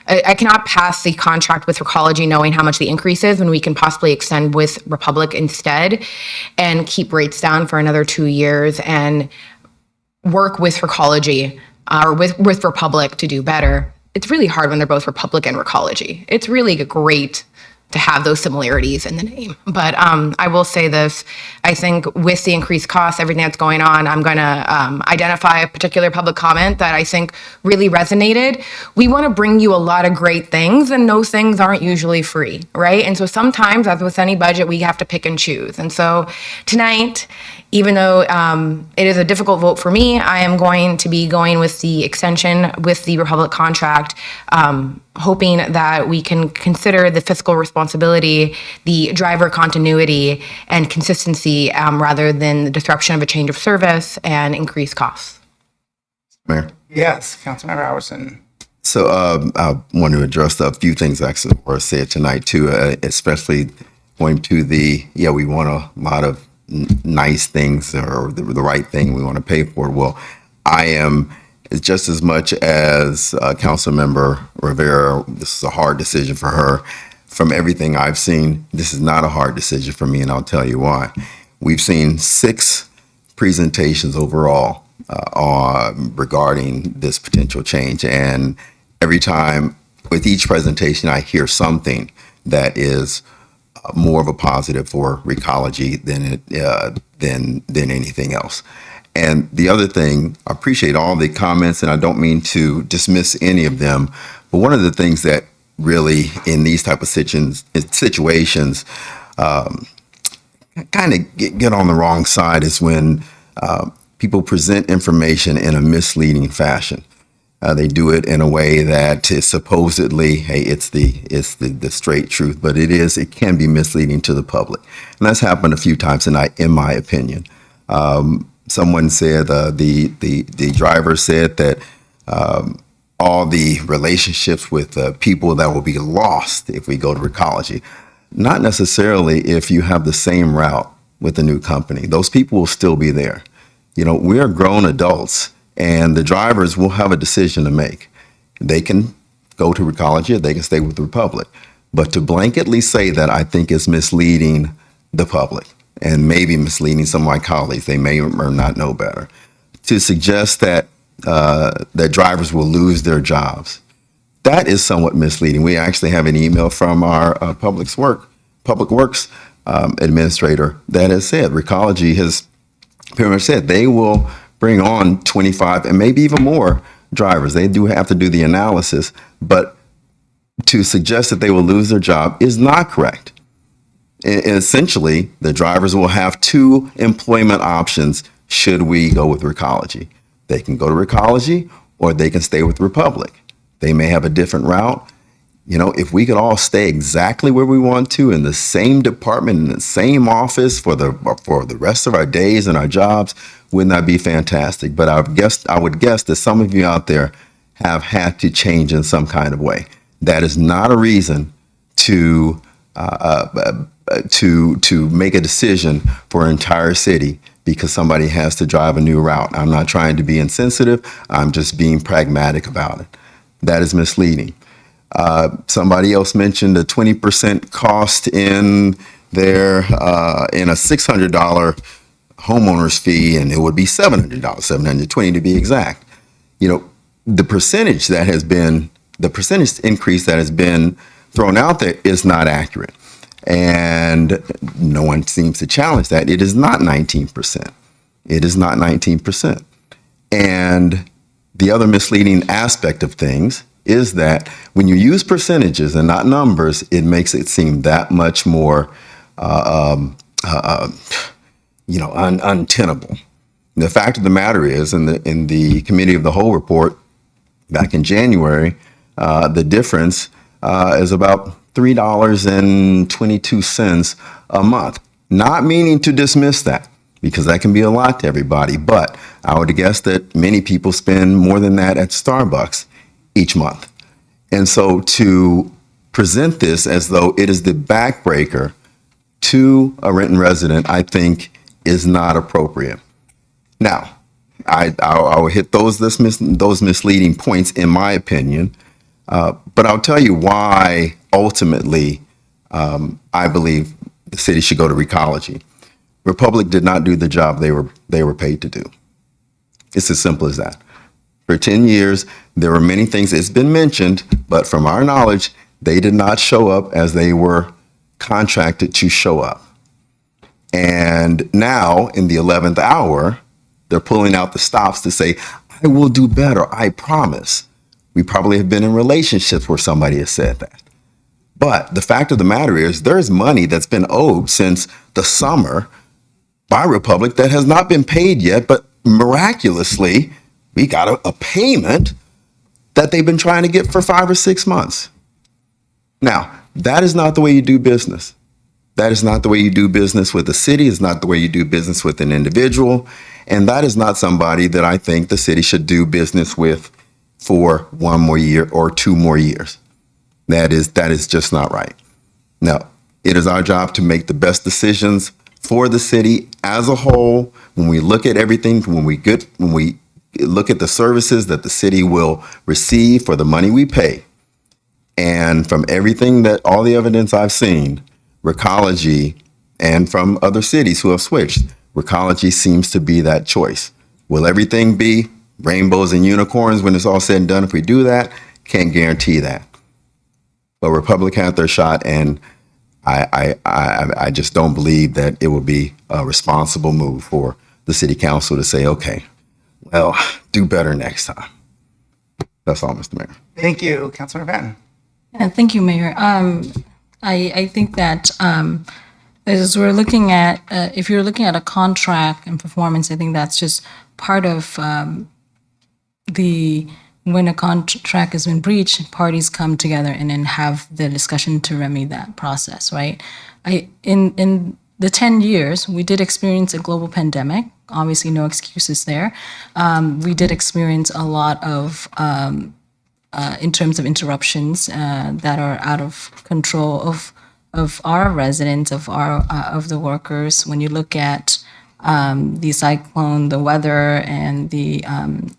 I cannot pass the contract with Recology knowing how much the increase is when we can possibly extend with Republic instead and keep rates down for another 2 years and work with Recology or with Republic to do better. It's really hard when they're both Republic and Recology. It's really great to have those similarities in the name. But I will say this, I think with the increased costs, everything that's going on, I'm gonna identify a particular public comment that I think really resonated. We wanna bring you a lot of great things, and those things aren't usually free, right? And so sometimes, as with any budget, we have to pick and choose. And so tonight, even though it is a difficult vote for me, I am going to be going with the extension with the Republic contract, hoping that we can consider the fiscal responsibility, the driver continuity, and consistency rather than the disruption of a change of service and increased costs. Mayor. Yes, Councilmember Albertson. So I want to address a few things actually were said tonight too, especially going to we want a lot of nice things or the right thing we want to pay for. Well, I am just as much as Councilmember Rivera. This is a hard decision for her. From everything I've seen, this is not a hard decision for me, and I'll tell you why. We've seen 6 presentations overall regarding this potential change, and every time with each presentation, I hear something that is more of a positive for Recology than anything else. And the other thing, I appreciate all the comments, and I don't mean to dismiss any of them, but one of the things that really in these type of situations kind of get on the wrong side is when people present information in a misleading fashion. They do it in a way that is supposedly, hey, it's the straight truth, but it can be misleading to the public. And that's happened a few times tonight, in my opinion. Someone said, the driver said that all the relationships with people that will be lost if we go to Recology. not necessarily if you have the same route with the new company. Those people will still be there. You know, we are grown adults, and the drivers will have a decision to make. They can go to Recology or they can stay with the Republic. But to blanketly say that, I think is misleading the public and maybe misleading some of my colleagues. They may or not know better. To suggest that that drivers will lose their jobs, that is somewhat misleading. We actually have an email from our public works administrator that has said Recology has pretty much said they will bring on 25 and maybe even more drivers. They do have to do the analysis, but to suggest that they will lose their job is not correct. Essentially, the drivers will have two employment options should we go with Recology. They can go to Recology or they can stay with Republic. They may have a different route. You know, if we could all stay exactly where we want to in the same department, in the same office for the rest of our days and our jobs, wouldn't that be fantastic? But I would guess that some of you out there have had to change in some kind of way. That is not a reason to make a decision for an entire city because somebody has to drive a new route. I'm not trying to be insensitive. I'm just being pragmatic about it. That is misleading. Somebody else mentioned a 20% cost in their in a $600 homeowner's fee, and it would be $700, $720 to be exact. You know, the percentage increase that has been thrown out there is not accurate. And no one seems to challenge that. It is not 19%. It is not 19%. And the other misleading aspect of things is that when you use percentages and not numbers, it makes it seem that much more, untenable. The fact of the matter is, in the Committee of the Whole report back in January, the difference is about $3.22 a month. Not meaning to dismiss that, because that can be a lot to everybody, but I would guess that many people spend more than that at Starbucks each month. And so to present this as though it is the backbreaker to a Renton resident, I think is not appropriate. Now, I will hit those misleading points in my opinion, but I'll tell you why ultimately I believe the city should go to Recology. Republic did not do the job they were paid to do. It's as simple as that. For 10 years, there were many things, it's been mentioned, but from our knowledge, they did not show up as they were contracted to show up. And now, in the 11th hour, they're pulling out the stops to say, I will do better, I promise. We probably have been in relationships where somebody has said that. But the fact of the matter is, there's money that's been owed since the summer by Republic that has not been paid yet, but miraculously, we got a payment that they've been trying to get for 5 or 6 months. Now, that is not the way you do business. That is not the way you do business with the city. It's not the way you do business with an individual. And that is not somebody that I think the city should do business with for 1 more year or 2 more years. That is just not right. Now, it is our job to make the best decisions for the city as a whole. When we look at everything, when we look at the services that the city will receive for the money we pay, and from everything that all the evidence I've seen, Recology, and from other cities who have switched, Recology seems to be that choice. Will everything be rainbows and unicorns when it's all said and done if we do that? Can't guarantee that. But Republic had their shot, and I just don't believe that it would be a responsible move for the city council to say, okay, well, do better next time. That's all, Mr. Mayor. Thank you, Councilor Renton. And thank you, Mayor. I think that as we're looking at, if you're looking at a contract and performance, I think that's just part of when a contract has been breached, parties come together and then have the discussion to remedy that process, right? In the 10 years, we did experience a global pandemic. Obviously, no excuses there. We did experience a lot of, in terms of interruptions that are out of control of of our residents, of the workers. When you look at the cyclone, the weather, and the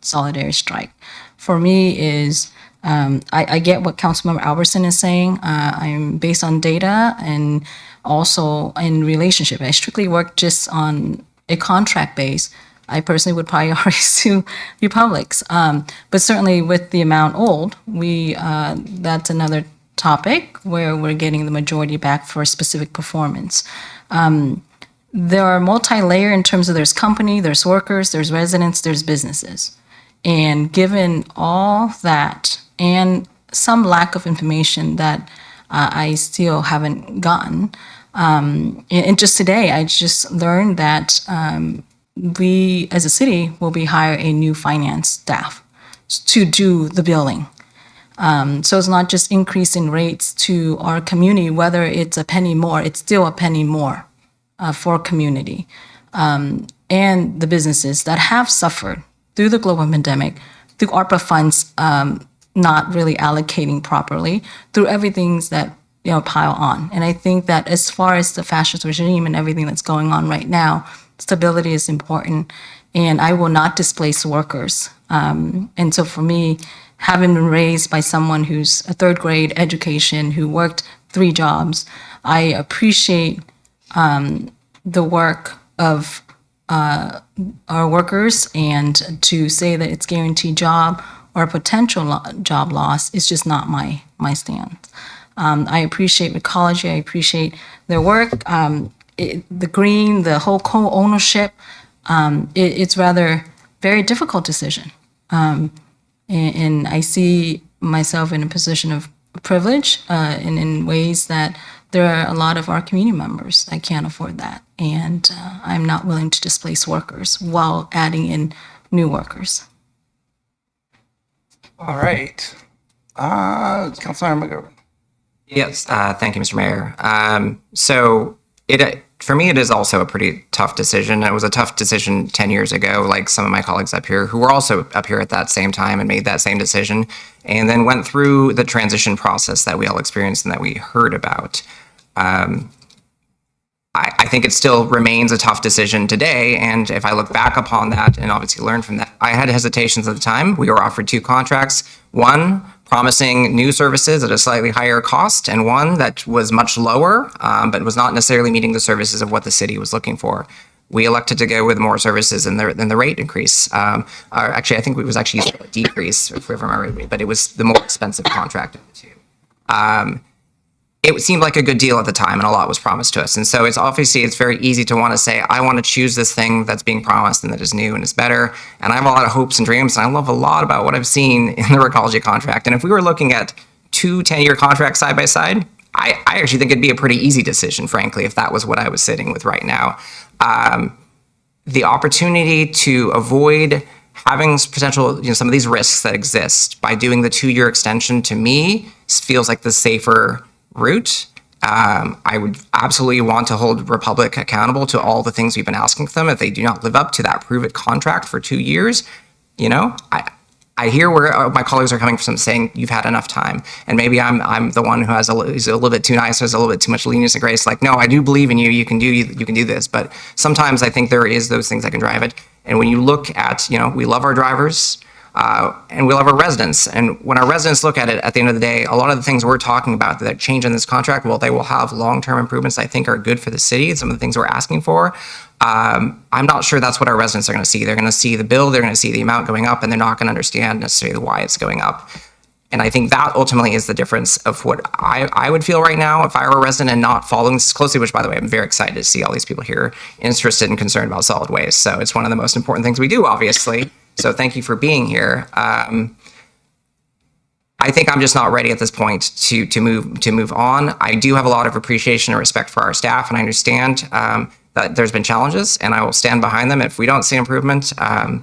solidarity strike, for me is I get what Councilmember Albertson is saying. I'm based on data and also in relationship. I strictly work just on a contract base. I personally would prioritize to Republics. But certainly with the amount owed, that's another topic where we're getting the majority back for a specific performance. There are multi-layer in terms of there's company, there's workers, there's residents, there's businesses. And given all that and some lack of information that I still haven't gotten, and just today, I just learned that we, as a city, will be hiring a new finance staff to do the billing. So it's not just increase in rates to our community, whether it's a penny more, it's still a penny more for community. And the businesses that have suffered through the global pandemic, through ARPA funds not really allocating properly, through everything that pile on. And I think that as far as the fascist regime and everything that's going on right now, stability is important, and I will not displace workers. And so for me, having been raised by someone who's a third grade education, who worked 3 jobs, I appreciate the work of our workers, and to say that it's guaranteed job or a potential job loss is just not my stance. I appreciate Recology, I appreciate their work. The green, the whole co-ownership, it's rather very difficult decision. And I see myself in a position of privilege and in ways that there are a lot of our community members that can't afford that. And I'm not willing to displace workers while adding in new workers. All right. Councilmember McGovern. Yes, thank you, Mr. Mayor. So for me, it is also a pretty tough decision. It was a tough decision 10 years ago, like some of my colleagues up here who were also up here at that same time and made that same decision, and then went through the transition process that we all experienced and that we heard about. I think it still remains a tough decision today. And if I look back upon that and obviously learn from that, I had hesitations at the time. We were offered 2 contracts, one promising new services at a slightly higher cost, and one that was much lower, but was not necessarily meeting the services of what the city was looking for. We elected to go with more services than the rate increase. Actually, I think it was actually a decrease, if I remember, but it was the more expensive contract of the 2. It seemed like a good deal at the time, and a lot was promised to us. And so it's very easy to want to say, I want to choose this thing that's being promised and that is new and is better. And I have a lot of hopes and dreams, and I love a lot about what I've seen in the Recology contract. And if we were looking at 2 10-year contracts side by side, I actually think it'd be a pretty easy decision, frankly, if that was what I was sitting with right now. The opportunity to avoid having potential, some of these risks that exist by doing the 2-year extension, to me, feels like the safer route. I would absolutely want to hold Republic accountable to all the things we've been asking them. If they do not live up to that prove it contract for 2 years, I hear where my colleagues are coming from, saying you've had enough time, and maybe I'm the one who is a little bit too nice, has a little bit too much lenience and grace. Like, no, I do believe in you. You can do this. But sometimes I think there is those things that can drive it. And when you look at, we love our drivers. And we love our residents. And when our residents look at it, at the end of the day, a lot of the things we're talking about that change in this contract, well, they will have long-term improvements I think are good for the city. Some of the things we're asking for. I'm not sure that's what our residents are going to see. They're going to see the bill, they're going to see the amount going up, and they're not going to understand necessarily why it's going up. And I think that ultimately is the difference of what I would feel right now if I were a resident and not following this closely, which, by the way, I'm very excited to see all these people here interested and concerned about solid waste. So it's one of the most important things we do, obviously. So thank you for being here. I think I'm just not ready at this point to move on. I do have a lot of appreciation and respect for our staff, and I understand that there's been challenges, and I will stand behind them if we don't see improvement. I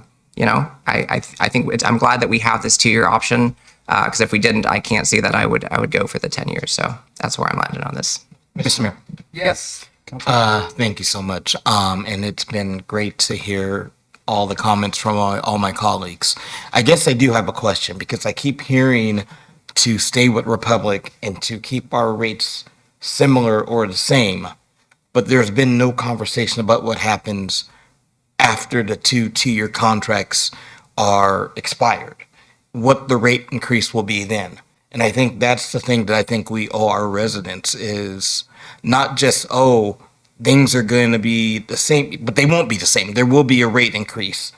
think I'm glad that we have this 2-year option, because if we didn't, I can't see that I would go for the 10 years. So that's where I'm landing on this. Mr. Mayor. Yes. Thank you so much. And it's been great to hear all the comments from all my colleagues. I guess I do have a question, because I keep hearing to stay with Republic and to keep our rates similar or the same, but there's been no conversation about what happens after the two-year contracts are expired, what the rate increase will be then. And I think that's the thing that I think we owe our residents is not just, oh, things are going to be the same, but they won't be the same. There will be a rate increase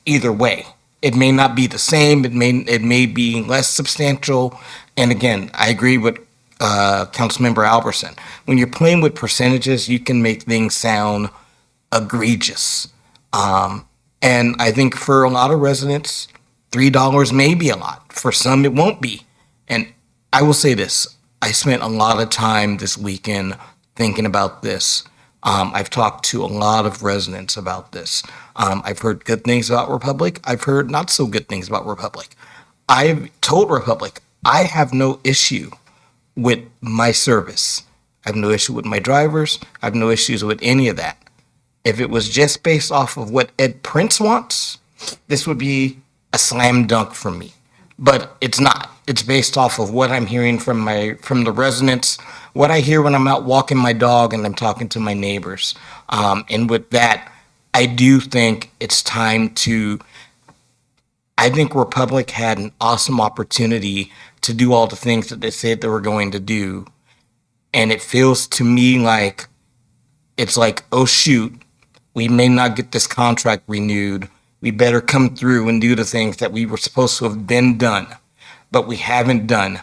either way. It may not be the same. It may be less substantial. And again, I agree with Councilmember Albertson. When you're playing with percentages, you can make things sound egregious. And I think for a lot of residents, $3 may be a lot. For some, it won't be. And I will say this, I spent a lot of time this weekend thinking about this. I've talked to a lot of residents about this. I've heard good things about Republic. I've heard not so good things about Republic. I've told Republic, I have no issue with my service. I have no issue with my drivers. I have no issues with any of that. If it was just based off of what Ed Prince wants, this would be a slam dunk for me. But it's not. It's based off of what I'm hearing from the residents, what I hear when I'm out walking my dog and I'm talking to my neighbors. And with that, I do think it's time to, I think Republic had an awesome opportunity to do all the things that they said they were going to do. And it feels to me like, it's like, oh shoot, we may not get this contract renewed. We better come through and do the things that we were supposed to have been done, but we haven't done.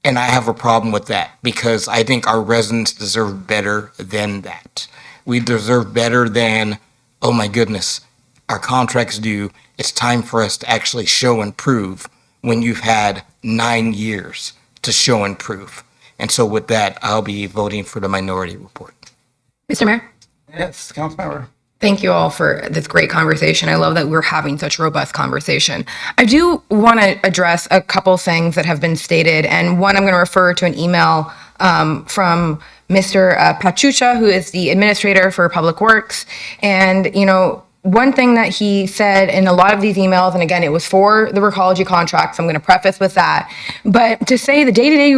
And I have a problem with that because I think our residents deserve better than that. We deserve better than, oh my goodness, our contract's due. It's time for us to actually show and prove when you've had 9 years to show and prove. And so with that, I'll be voting for the minority report. Mr. Mayor? Yes, Councilmember. Thank you all for this great conversation. I love that we're having such robust conversation. I do want to address a couple things that have been stated, and one I'm going to refer to an email from Mr. Pachucha, who is the administrator for Public Works. And, you know, one thing that he said in a lot of these emails, and again, it was for the Recology contract, so I'm going to preface with that, but to say the day-to-day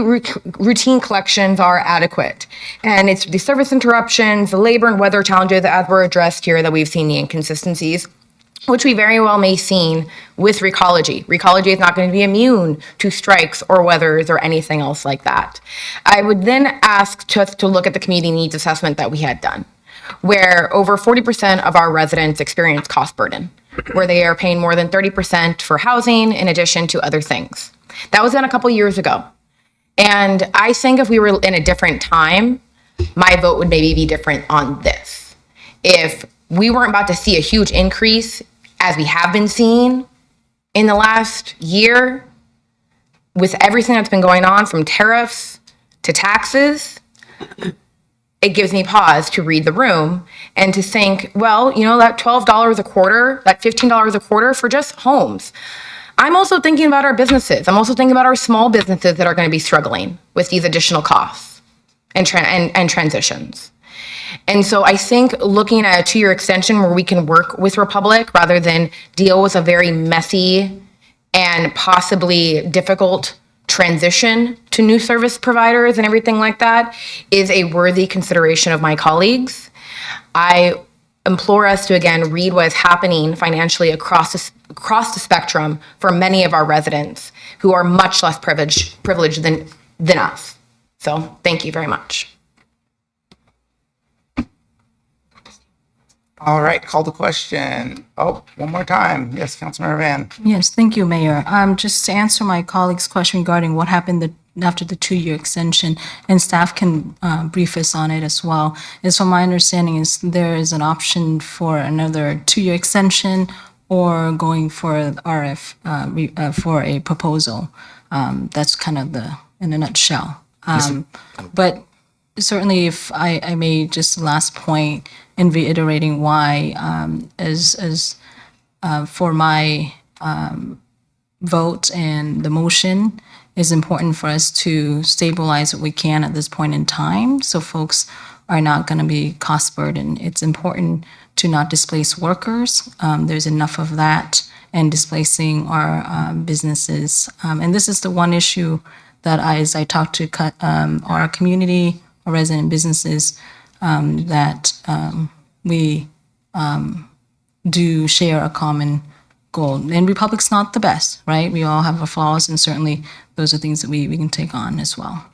routine collections are adequate. And it's the service interruptions, the labor and weather challenges as were addressed here that we've seen the inconsistencies, which we very well may seen with Recology. Recology is not going to be immune to strikes or weathers or anything else like that. I would then ask to look at the community needs assessment that we had done, where over 40% of our residents experience cost burden, where they are paying more than 30% for housing in addition to other things. That was done a couple years ago. And I think if we were in a different time, my vote would maybe be different on this. If we weren't about to see a huge increase, as we have been seeing in the last year, with everything that's been going on from tariffs to taxes, it gives me pause to read the room and to think, well, you know, that $12 a quarter, that $15 a quarter for just homes. I'm also thinking about our businesses. I'm also thinking about our small businesses that are going to be struggling with these additional costs and transitions. And so I think looking at a 2-year extension where we can work with Republic rather than deal with a very messy and possibly difficult transition to new service providers and everything like that is a worthy consideration of my colleagues. I implore us to again read what is happening financially across the spectrum for many of our residents who are much less privileged than us. So thank you very much. All right, call the question. Oh, one more time. Yes, Councilmember Van. Yes, thank you, Mayor. Just to answer my colleague's question regarding what happened after the 2-year extension, and staff can brief us on it as well, is from my understanding is there is an option for another 2-year extension or going for for a proposal. That's kind of in a nutshell. But certainly if I may just last point in reiterating why for my vote and the motion is important for us to stabilize what we can at this point in time so folks are not going to be cost burden. It's important to not displace workers. There's enough of that and displacing our businesses. And this is the one issue that as I talk to our community, our resident businesses, that we do share a common goal. And Republic's not the best, right? We all have our flaws, and certainly those are things that we can take on as well.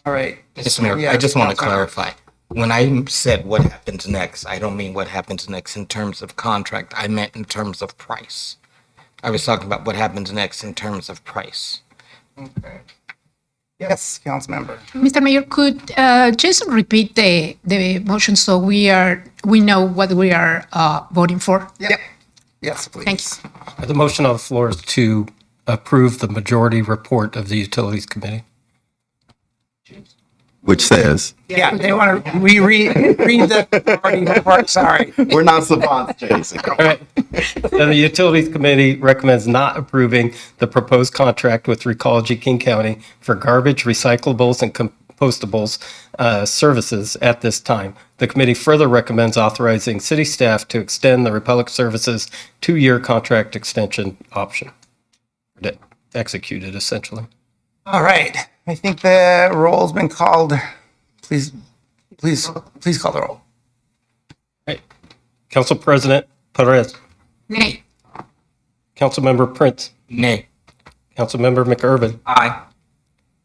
All right. Mr. Mayor, I just want to clarify. When I said what happens next, I don't mean what happens next in terms of contract. I meant in terms of price. I was talking about what happens next in terms of price. Okay. Yes, Councilmember. Mr. Mayor, could Jason repeat the motion so we know what we are voting for? Yep. Yes, please. Thanks. The motion on the floor is to approve the majority report of the Utilities Committee. Which says, Yeah, they want to read the party report. Sorry. we're not savants, Jason. All right. And the Utilities Committee recommends not approving the proposed contract with Recology King County for garbage, recyclables, and compostables services at this time. The committee further recommends authorizing city staff to extend the Republic Services 2-year contract extension option. Executed, essentially. All right. I think the roll's been called. Please call the roll. Council President Perez. Nay. Councilmember Prince. Nay. Councilmember McIrvin. Aye.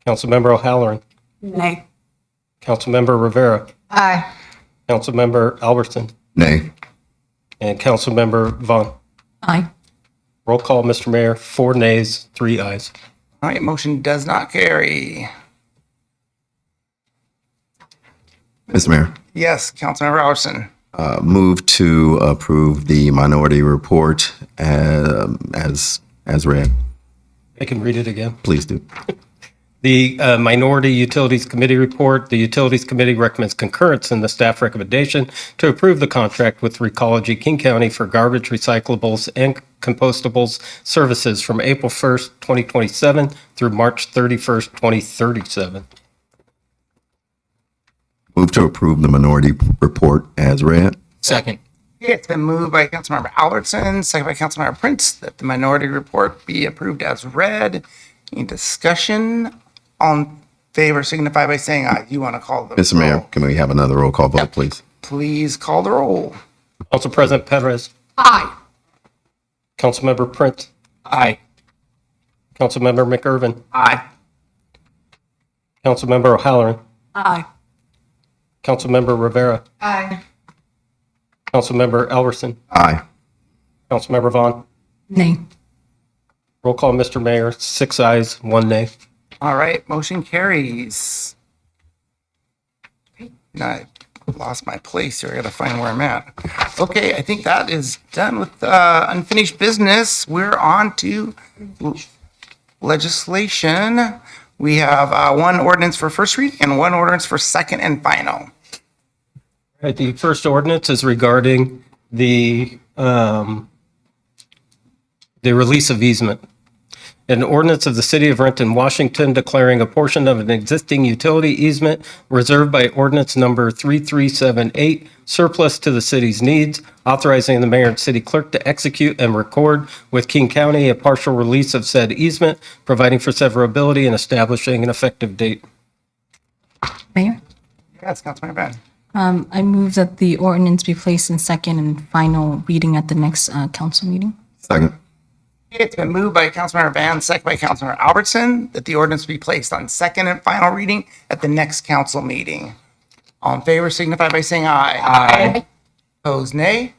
Councilmember O'Halloran. Nay. Councilmember Rivera. Aye. Councilmember Albertson. Nay. And Councilmember Vaughn. Aye. Roll call, Mr. Mayor. 4 nays, 3 ayes. All right, motion does not carry. Mr. Mayor, Yes, Councilmember Albertson. move to approve the minority report as read. I can read it again. Please do. The Minority Utilities Committee report, the Utilities Committee recommends concurrence in the staff recommendation to approve the contract with Recology King County for garbage, recyclables, and compostables services from April 1st, 2027 through March 31st, 2037. Move to approve the minority report as read. Second. Okay, it's been moved by Councilmember Albertson, second by Councilmember Prince, that the minority report be approved as read. Any discussion? All in favor signify by saying aye. You want to call the Mr. Mayor, can we have another roll call vote, please? Please call the roll. Council President Perez. Aye. Councilmember Prince. Aye. Councilmember McIrvin. Aye. Councilmember O'Halloran. Aye. Councilmember Rivera. Aye. Councilmember Albertson. Aye. Councilmember Vaughn. Nay. Roll call, Mr. Mayor. 6 ayes, 1 nay. All right, motion carries. Now I lost my place here. I got to find where I'm at. Okay, I think that is done with unfinished business. We're on to legislation. We have one ordinance for first read and one ordinance for second and final. Right, the first ordinance is regarding the release of easement. An ordinance of the City of Renton, Washington, declaring a portion of an existing utility easement reserved by ordinance number 3378 surplus to the city's needs, authorizing the mayor and city clerk to execute and record with King County a partial release of said easement, providing for severability and establishing an effective date. Mayor? Yes, Councilmember Ben. I move that the ordinance be placed in second and final reading at the next council meeting. Second. It's been moved by Councilmember Van, second by Councilmember Albertson, that the ordinance be placed on second and final reading at the next council meeting. All in favor signify by saying aye. Aye. Opposed, nay.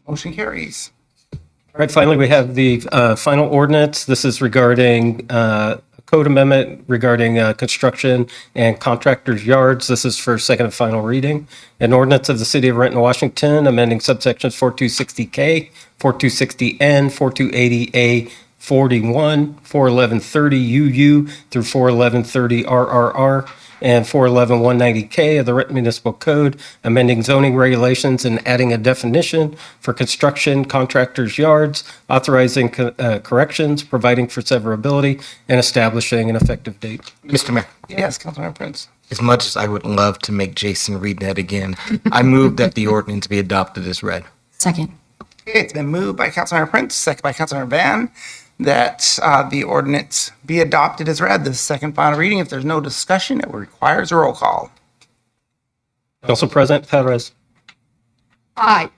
Motion carries. All right, finally, we have the final ordinance. This is regarding a code amendment regarding construction and contractors' yards. This is for second and final reading. An ordinance of the City of Renton, Washington, amending subsections 4260K, 4260N, 4280A, 41, 41130 UU through 41130 RRR, and 411190K of the Renton Municipal Code, amending zoning regulations and adding a definition for construction contractors' yards, authorizing corrections, providing for severability, and establishing an effective date. Mr. Mayor, Yes, Councilmember Prince. as much as I would love to make Jason read that again, I move that the ordinance be adopted as read. Second. It's been moved by Councilmember Prince, second by Councilmember Van, that the ordinance be adopted as read. This is second final reading. If there's no discussion, it requires a roll call. Council President Perez. Aye.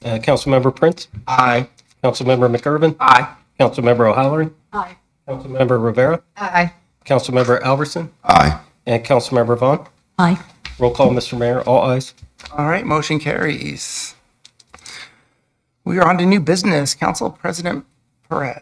Councilmember Prince. Aye. Councilmember McIrvin. Aye. Councilmember O'Halloran. Aye. Councilmember Rivera. Aye. Councilmember Alverson. Aye. And Councilmember Vaughn. Aye. Roll call, Mr. Mayor. All ayes. All right, motion carries. We are on to new business. Council President Perez.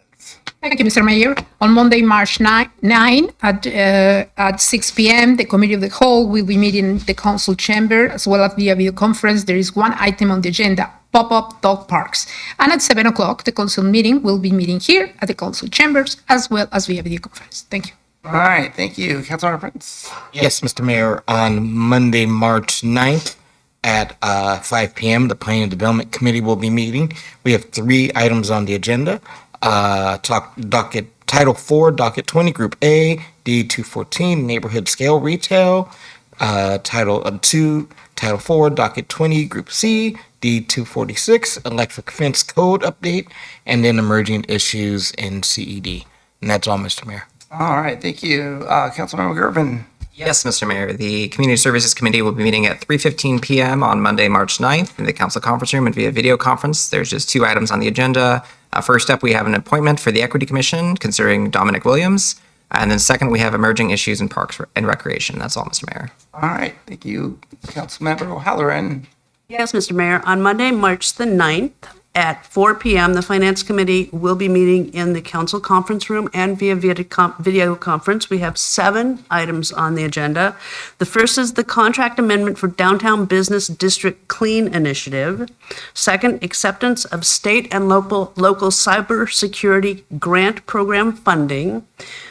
Thank you, Mr. Mayor. On Monday, March 9 at 6 p.m., the Committee of the Whole will be meeting in the Council chamber as well as via video conference. There is one item on the agenda, pop-up dog parks. And at 7 o'clock, the Council meeting will be meeting here at the Council chambers as well as via video conference. Thank you. All right, thank you. Councilmember Prince. Yes, Mr. Mayor, on Monday, March 9th at 5 p.m., the Planning and Development Committee will be meeting. We have 3 items on the agenda. Title 4, Docket 20, Group A, D214, Neighborhood Scale Retail. Title 2, Title 4, Docket 20, Group C, D246, Electric Fence Code Update, and then Emerging Issues in CED. And that's all, Mr. Mayor. All right, thank you. Councilmember McIrvin. Yes, Mr. Mayor. The Community Services Committee will be meeting at 3:15 p.m. on Monday, March 9th in the council conference room and via video conference. There's just 2 items on the agenda. First up, we have an appointment for the Equity Commission considering Dominic Williams. And then second, we have emerging issues in parks and recreation. That's all, Mr. Mayor. All right, thank you. Councilmember O'Halloran. Yes, Mr. Mayor. On Monday, March the 9th at 4 p.m., the Finance Committee will be meeting in the council conference room and via video conference. We have 7 items on the agenda. The first is the contract amendment for Downtown Business District Clean Initiative. Second, acceptance of state and local cybersecurity grant program funding.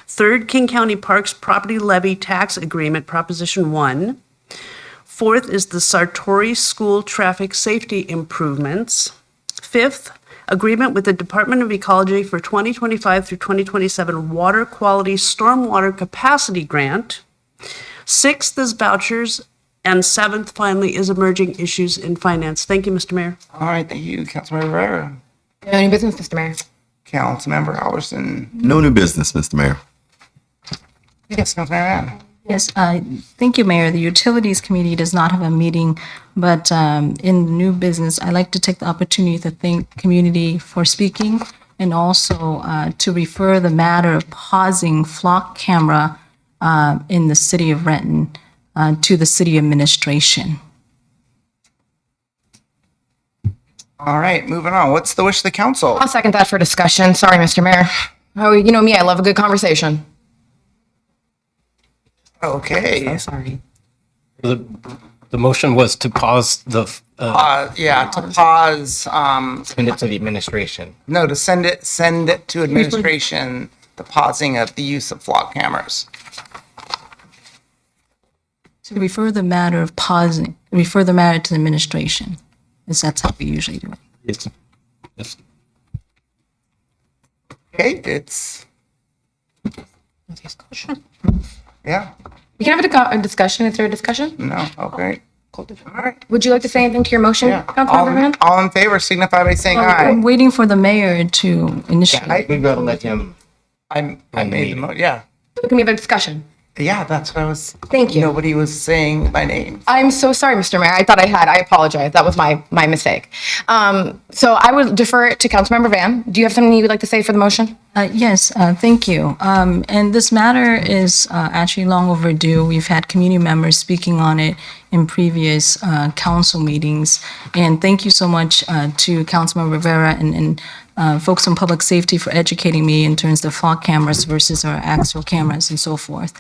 Third, King County Parks Property Levy Tax Agreement, Proposition 1. Fourth is the Sartori School Traffic Safety Improvements. Fifth, agreement with the Department of Ecology for 2025 through 2027 Water Quality Stormwater Capacity Grant. Sixth is vouchers. And seventh, finally, is emerging issues in finance. Thank you, Mr. Mayor. All right, thank you. Councilmember Rivera. No new business, Mr. Mayor. Councilmember Alverson. No new business, Mr. Mayor. Yes, Councilmember Ann. Yes, thank you, Mayor. The Utilities Committee does not have a meeting, but in new business, I'd like to take the opportunity to thank community for speaking and also to refer the matter of pausing flock camera in the city of Renton to the city administration. All right, moving on. What's the wish of the council? I'll second that for discussion. Sorry, Mr. Mayor. Oh, you know me, I love a good conversation. Okay. Sorry. The motion was to pause the. To pause. Send it to the administration. No, to send it to administration. The pausing of the use of flock cameras. To refer the matter of pausing, refer the matter to the administration, as that's how we usually do it. Yes. Okay, it's. Yeah. We can have a discussion. Is there a discussion? No. Okay. All right. Would you like to say anything to your motion, Councilmember Renton? All in favor signify by saying aye. I'm waiting for the mayor to initiate. We gotta let him. I made the motion. Yeah. Can we have a discussion? Yeah, that's what I was. Thank you. Nobody was saying my name. I'm so sorry, Mr. Mayor. I thought I had. I apologize. That was my mistake. So I would defer it to Councilmember Van. Do you have something you would like to say for the motion? Yes, thank you. And this matter is actually long overdue. We've had community members speaking on it in previous council meetings. And thank you so much to Councilmember Rivera and folks in public safety for educating me in terms of flock cameras versus our actual cameras and so forth.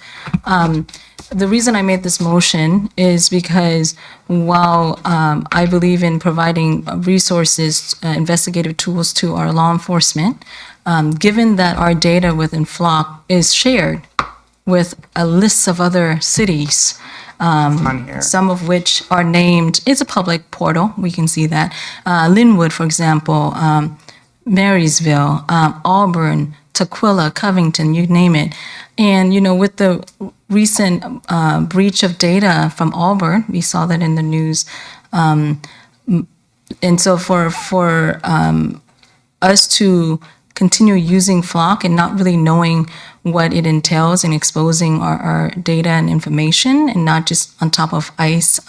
The reason I made this motion is because while I believe in providing resources, investigative tools to our law enforcement, given that our data within Flock is shared with a list of other cities, some of which are named, it's a public portal, we can see that. Linwood, for example, Marysville, Auburn, Tukwila, Covington, you name it. And, you know, with the recent breach of data from Auburn, we saw that in the news. And so for us to continue using Flock and not really knowing what it entails in exposing our data and information, and not just on top of ICE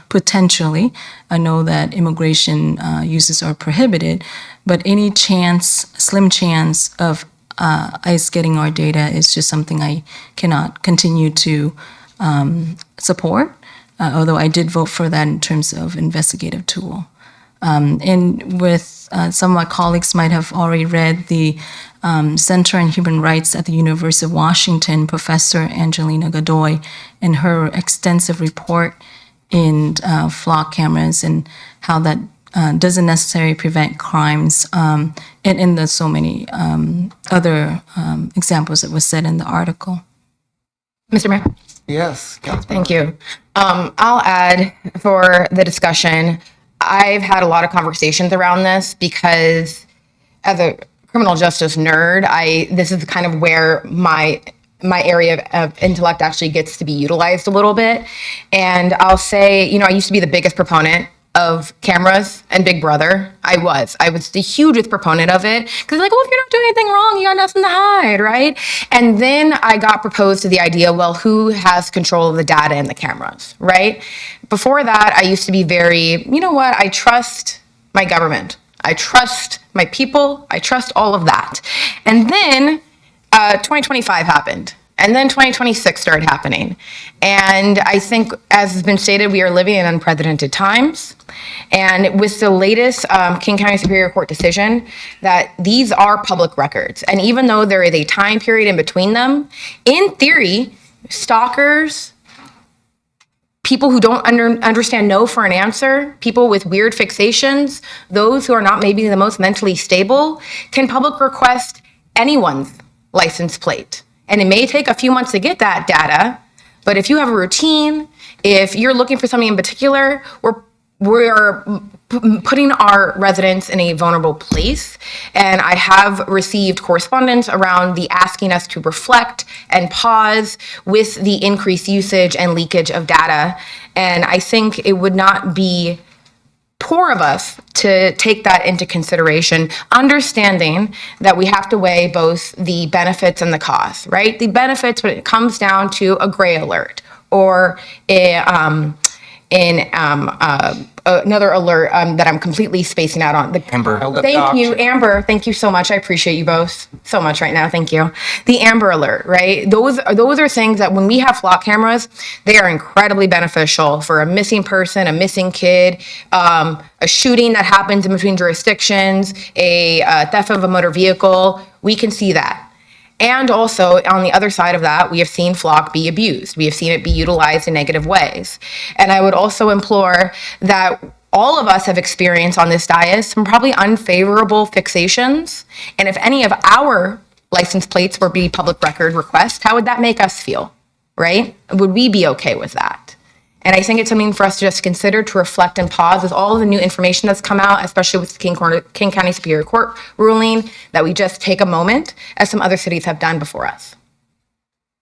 potentially. I know that immigration uses are prohibited, but any chance, slim chance of ICE getting our data is just something I cannot continue to support, although I did vote for that in terms of investigative tool. And with some of my colleagues might have already read the Center on Human Rights at the University of Washington, Professor Angelina Godoy, and her extensive report in flock cameras and how that doesn't necessarily prevent crimes. And there's so many other examples that was said in the article. Mr. Mayor? Yes. Thank you. I'll add for the discussion, I've had a lot of conversations around this because as a criminal justice nerd, this is kind of where my area of intellect actually gets to be utilized a little bit. And I'll say, I used to be the biggest proponent of cameras and Big Brother. I was the hugest proponent of it because like, well, if you're not doing anything wrong, you got nothing to hide, right? And then I got proposed to the idea, well, who has control of the data and the cameras, right? Before that, I used to be very, I trust my government. I trust my people. I trust all of that. And then 2025 happened. And then 2026 started happening. And I think, as has been stated, we are living in unprecedented times. And with the latest King County Superior Court decision, that these are public records. And even though there is a time period in between them, in theory, stalkers, people who don't understand no for an answer, people with weird fixations, those who are not maybe the most mentally stable, can public request anyone's license plate. And it may take a few months to get that data, but if you have a routine, if you're looking for something in particular, we're putting our residents in a vulnerable place. And I have received correspondence around the asking us to reflect and pause with the increased usage and leakage of data. And I think it would not be poor of us to take that into consideration, understanding that we have to weigh both the benefits and the costs, right? The benefits when it comes down to a gray alert or another alert that I'm completely spacing out on. Amber. Thank you, Amber. Thank you so much. I appreciate you both so much right now. Thank you. The Amber Alert, right? Those are things that when we have flock cameras, they are incredibly beneficial for a missing person, a missing kid, a shooting that happens in between jurisdictions, a theft of a motor vehicle. We can see that. And also, on the other side of that, we have seen flock be abused. We have seen it be utilized in negative ways. And I would also implore that all of us have experienced on this dais some probably unfavorable fixations. And if any of our license plates were be public record requests, how would that make us feel, right? Would we be okay with that? And I think it's something for us to just consider, to reflect and pause with all of the new information that's come out, especially with the King County Superior Court ruling, that we just take a moment, as some other cities have done before us.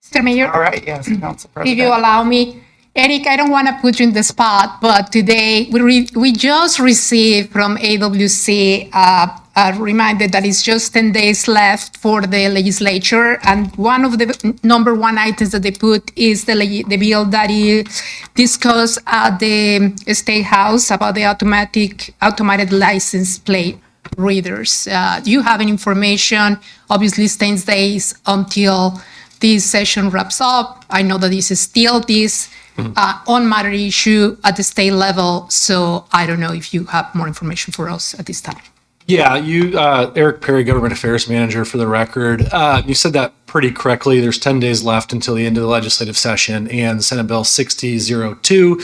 Mr. Mayor? All right, yes, Council President. If you allow me, Eric, I don't want to put you in the spot, but today we just received from AWC a reminder that it's just 10 days left for the legislature, and one of the number one items that they put is the bill that is discussed at the State House about the automated license plate readers. Do you have any information? Obviously, it's 10 days until this session wraps up. I know that this is still this on-matter issue at the state level, so I don't know if you have more information for us at this time. Yeah, Eric Perry, Government Affairs Manager for the record. You said that pretty correctly. There's 10 days left until the end of the legislative session, and Senate Bill 6002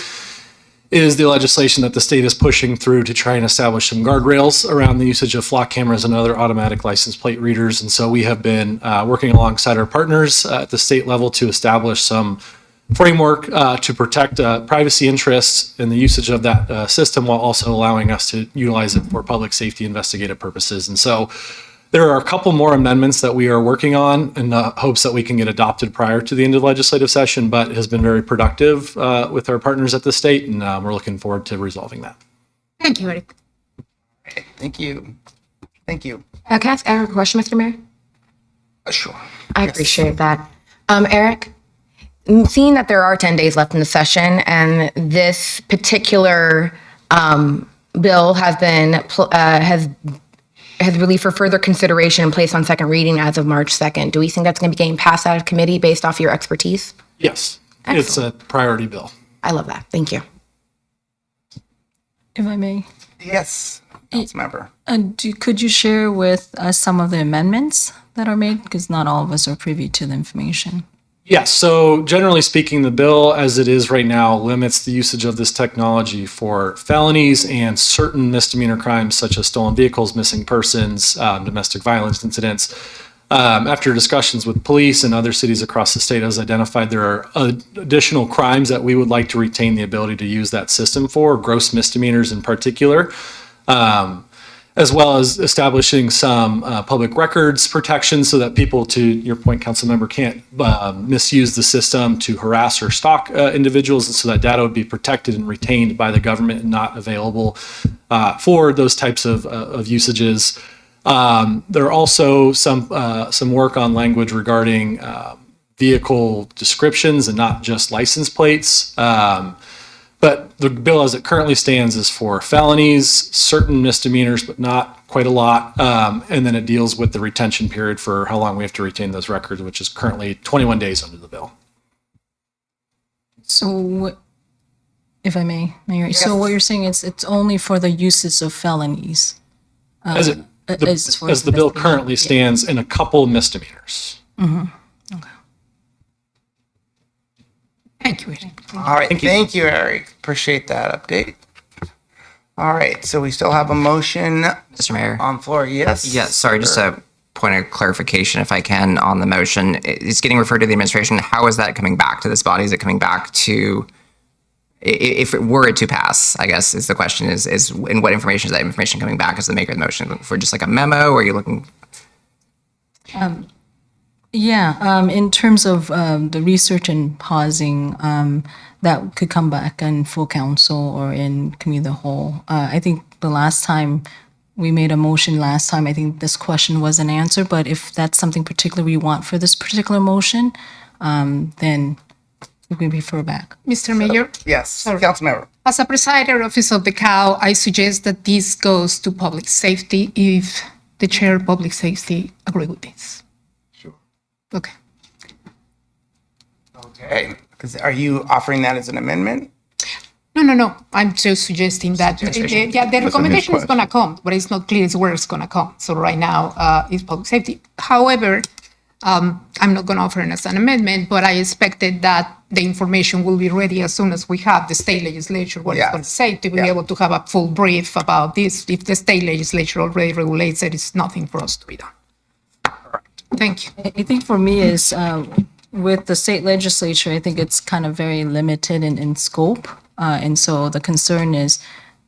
is the legislation that the state is pushing through to try and establish some guardrails around the usage of flock cameras and other automatic license plate readers. And so we have been working alongside our partners at the state level to establish some framework to protect privacy interests in the usage of that system, while also allowing us to utilize it for public safety investigative purposes. And so there are a couple more amendments that we are working on in the hopes that we can get adopted prior to the end of the legislative session, but has been very productive with our partners at the state, and we're looking forward to resolving that. Thank you, Eric. Thank you. Thank you. Can I ask Eric a question, Mr. Mayor? Sure. I appreciate that. Eric, seeing that there are 10 days left in the session and this particular bill has been has relief for further consideration and placed on second reading as of March 2nd, do we think that's going to be getting passed out of committee based off your expertise? Yes, it's a priority bill. I love that. Thank you. If I may. Yes, Councilmember. Could you share with us some of the amendments that are made? Because not all of us are privy to the information. Yes, so generally speaking, the bill as it is right now limits the usage of this technology for felonies and certain misdemeanor crimes such as stolen vehicles, missing persons, domestic violence incidents. After discussions with police and other cities across the state has identified there are additional crimes that we would like to retain the ability to use that system for, gross misdemeanors in particular. As well as establishing some public records protections so that people, to your point, Councilmember, can't misuse the system to harass or stalk individuals, and so that data would be protected and retained by the government and not available for those types of usages. There are also some work on language regarding vehicle descriptions and not just license plates. But the bill as it currently stands is for felonies, certain misdemeanors, but not quite a lot. And then it deals with the retention period for how long we have to retain those records, which is currently 21 days under the bill. So, if I may, Mayor, so what you're saying is it's only for the uses of felonies? As the bill currently stands in a couple misdemeanors. Mm-hmm. Thank you, Eric. All right, thank you, Eric. Appreciate that update. All right, so we still have a motion. Mr. Mayor. On floor, yes? Yes, sorry, just a point of clarification, if I can, on the motion. It's getting referred to the administration. How is that coming back to this body? Is it coming back to, if it were to pass, I guess is the question, is in what information is that information coming back as the maker of the motion? For just like a memo, or are you looking? In terms of the research and pausing, that could come back in full council or in committee of the whole. I think the last time we made a motion I think this question wasn't answered, but if that's something particular we want for this particular motion, then we can refer back. Mr. Mayor? Yes, Councilmember. As a presider office of the COW, I suggest that this goes to public safety if the chair of public safety agree with this. Okay. Okay, because are you offering that as an amendment? No. I'm just suggesting that, the recommendation is going to come, but it's not clear where it's going to come. So right now, it's public safety. However, I'm not going to offer it as an amendment, but I expected that the information will be ready as soon as we have the state legislature, what it's going to say, to be able to have a full brief about this. If the state legislature already regulates it, it's nothing for us to be done. Thank you. I think for me is with the state legislature, I think it's kind of very limited in scope. And so the concern is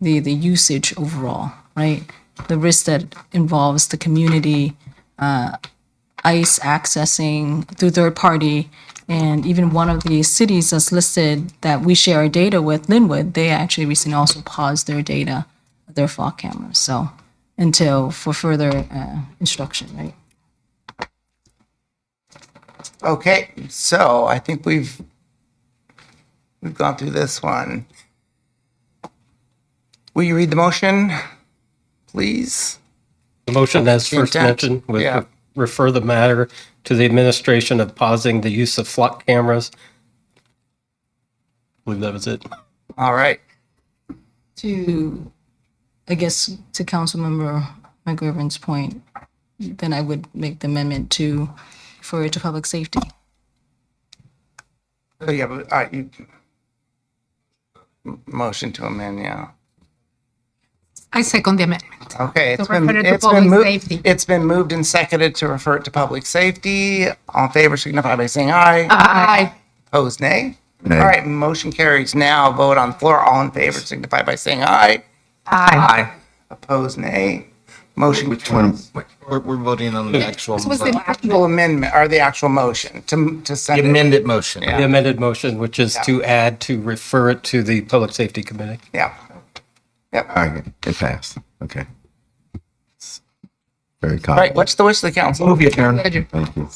the usage overall, right? The risk that involves the community, ICE accessing through third party, and even one of the cities that's listed that we share our data with, Linwood, they actually recently also paused their data, their fog cameras. So until for further instruction, right? Okay, so I think we've gone through this one. Will you read the motion, please? The motion, as first Intent. mentioned, would refer the matter to the administration of pausing the use of flock cameras. I believe that was it. All right. To Councilmember McGovern's point, then I would make the amendment to refer it to public safety. So you have motion to amend, yeah. I second the amendment. Okay, So refer it to public safety. It's been moved and seconded to refer it to public safety. All in favor signify by saying aye. Aye. Opposed, nay. Nay. All right, motion carries. Now vote on floor. All in favor signify by saying aye. Aye. Opposed, nay. Motion. Which one? We're voting on the actual. This was the Actual amendment, or the actual motion to send The it. amended motion. The amended motion, which is to add to refer it to the Public Safety Committee. Yeah. All right, it passed. Okay. Very All right, confident. what's the wish of the council? Move your turn. Adjourn. Thank you.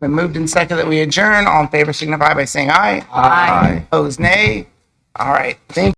Been moved and second that we adjourn. All in favor signify by saying aye. Aye. Opposed, nay. All right, thank